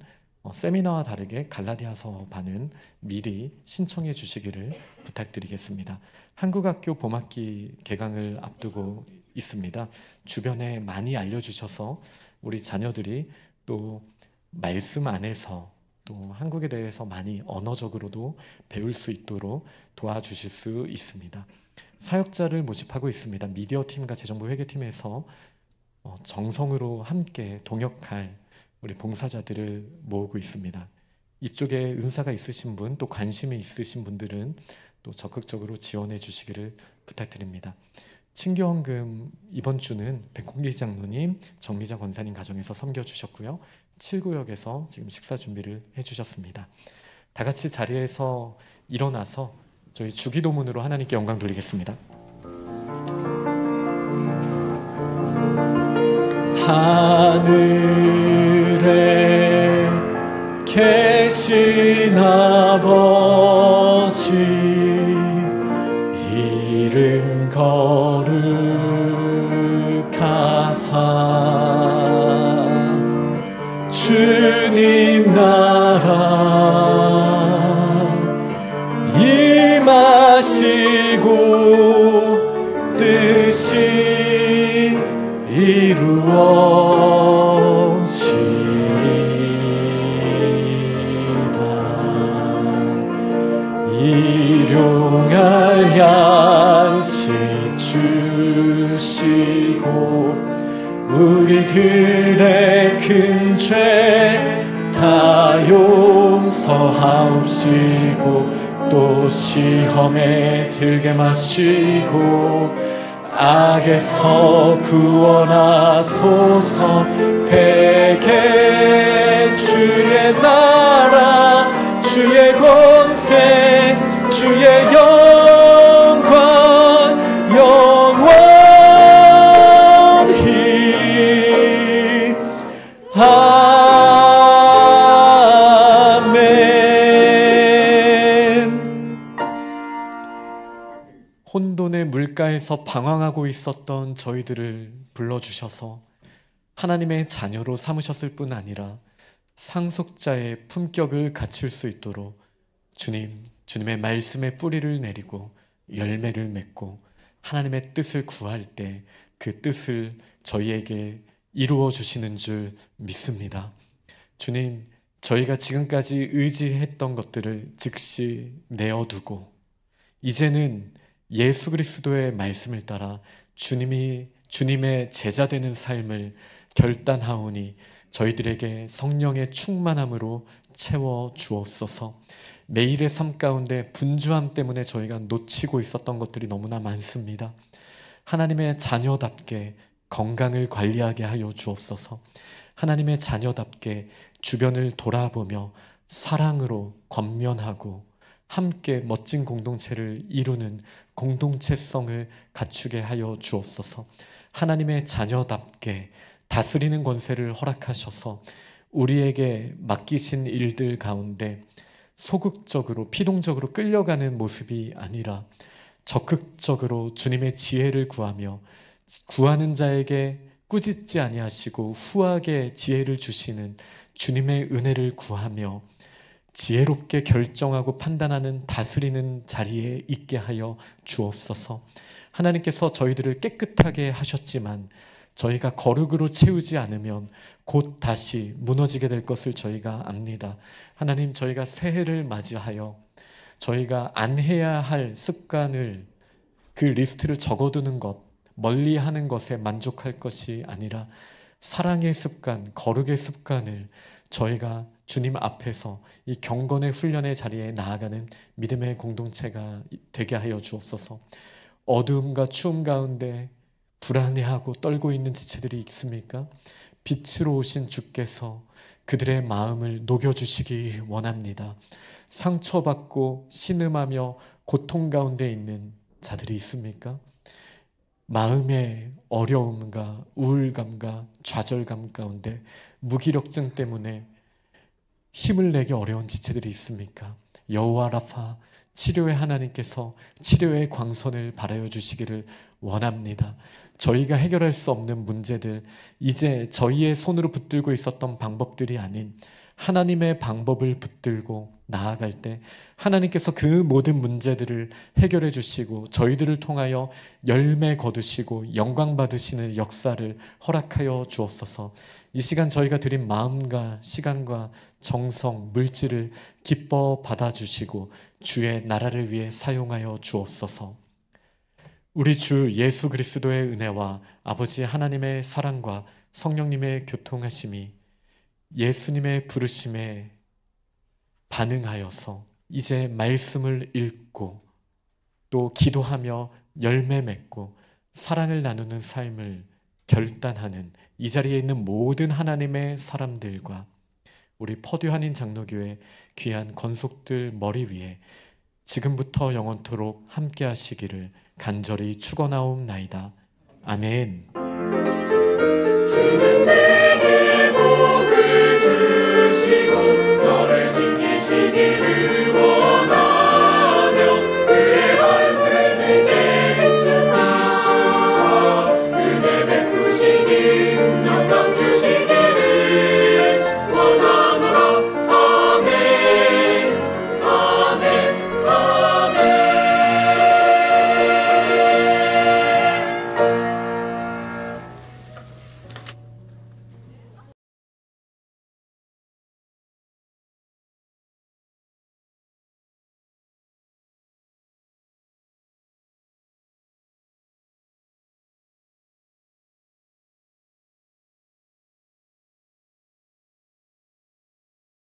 세미나와 다르게 갈라디아서 반은 미리 신청해 주시기를 부탁드리겠습니다. 한국학교 봄학기 개강을 앞두고 있습니다. 주변에 많이 알려주셔서 우리 자녀들이 또 말씀 안에서 또 한국에 대해서 많이 언어적으로도 배울 수 있도록 도와주실 수 있습니다. 사역자를 모집하고 있습니다. 미디어팀과 재정부 회계팀에서 정성으로 함께 동역할 우리 봉사자들을 모으고 있습니다. 이쪽에 은사가 있으신 분, 또 관심이 있으신 분들은 또 적극적으로 지원해 주시기를 부탁드립니다. 친교헌금 이번 주는 백홍기 장로님, 정미자 권사님 가정에서 섬겨주셨고요. 7구역에서 지금 식사 준비를 해주셨습니다. 다 같이 자리에서 일어나서 저희 주기도문으로 하나님께 영광 돌리겠습니다. 하늘에 계신 아버지, 이름 거룩하사 주님 나라 임하시고 뜻이 이루어지다. 일용할 양식 주시고 우리들의 큰 죄 다 용서하옵시고 또 시험에 들게 마시고 악에서 구원하소서. 대개 주의 나라 주의 권세 주의 영광 영원히 혼돈의 물가에서 방황하고 있었던 저희들을 불러주셔서 하나님의 자녀로 삼으셨을 뿐 아니라 상속자의 품격을 갖출 수 있도록 주님의 말씀의 뿌리를 내리고 열매를 맺고 하나님의 뜻을 구할 때 그 뜻을 저희에게 이루어 주시는 줄 믿습니다. 주님, 저희가 지금까지 의지했던 것들을 즉시 내어두고 이제는 예수 그리스도의 말씀을 따라 주님의 제자 되는 삶을 결단하오니 저희들에게 성령의 충만함으로 채워 주옵소서. 매일의 삶 가운데 분주함 때문에 저희가 놓치고 있었던 것들이 너무나 많습니다. 하나님의 자녀답게 건강을 관리하게 하여 주옵소서. 하나님의 자녀답게 주변을 돌아보며 사랑으로 권면하고 함께 멋진 공동체를 이루는 공동체성을 갖추게 하여 주옵소서. 하나님의 자녀답게 다스리는 권세를 허락하셔서 우리에게 맡기신 일들 가운데 소극적으로 피동적으로 끌려가는 모습이 아니라 적극적으로 주님의 지혜를 구하며 구하는 자에게 꾸짖지 아니하시고 후하게 지혜를 주시는 주님의 은혜를 구하며 지혜롭게 결정하고 판단하는 다스리는 자리에 있게 하여 주옵소서. 하나님께서 저희들을 깨끗하게 하셨지만 저희가 거룩으로 채우지 않으면 곧 다시 무너지게 될 것을 저희가 압니다. 하나님, 저희가 새해를 맞이하여 저희가 안 해야 할 습관을 그 리스트를 적어두는 것, 멀리하는 것에 만족할 것이 아니라 사랑의 습관, 거룩의 습관을 저희가 주님 앞에서 이 경건의 훈련의 자리에 나아가는 믿음의 공동체가 되게 하여 주옵소서. 어두움과 추움 가운데 불안해하고 떨고 있는 지체들이 있습니까? 빛으로 오신 주께서 그들의 마음을 녹여주시기 원합니다. 상처받고 신음하며 고통 가운데 있는 자들이 있습니까? 마음의 어려움과 우울감과 좌절감 가운데 무기력증 때문에 힘을 내기 어려운 지체들이 있습니까? 여호와 라파 치료의 하나님께서 치료의 광선을 발하여 주시기를 원합니다. 저희가 해결할 수 없는 문제들, 이제 저희의 손으로 붙들고 있었던 방법들이 아닌 하나님의 방법을 붙들고 나아갈 때 하나님께서 그 모든 문제들을 해결해 주시고 저희들을 통하여 열매 거두시고 영광 받으시는 역사를 허락하여 주옵소서. 이 시간 저희가 드린 마음과 시간과 정성, 물질을 기뻐 받아주시고 주의 나라를 위해 사용하여 주옵소서. 우리 주 예수 그리스도의 은혜와 아버지 하나님의 사랑과 성령님의 교통하심이 예수님의 부르심에 반응하여서 이제 말씀을 읽고 또 기도하며 열매 맺고 사랑을 나누는 삶을 결단하는 이 자리에 있는 모든 하나님의 사람들과 우리 퍼듀 한인 장로교회 귀한 권속들 머리 위에 지금부터 영원토록 함께 하시기를 간절히 축원하옵나이다. 아멘.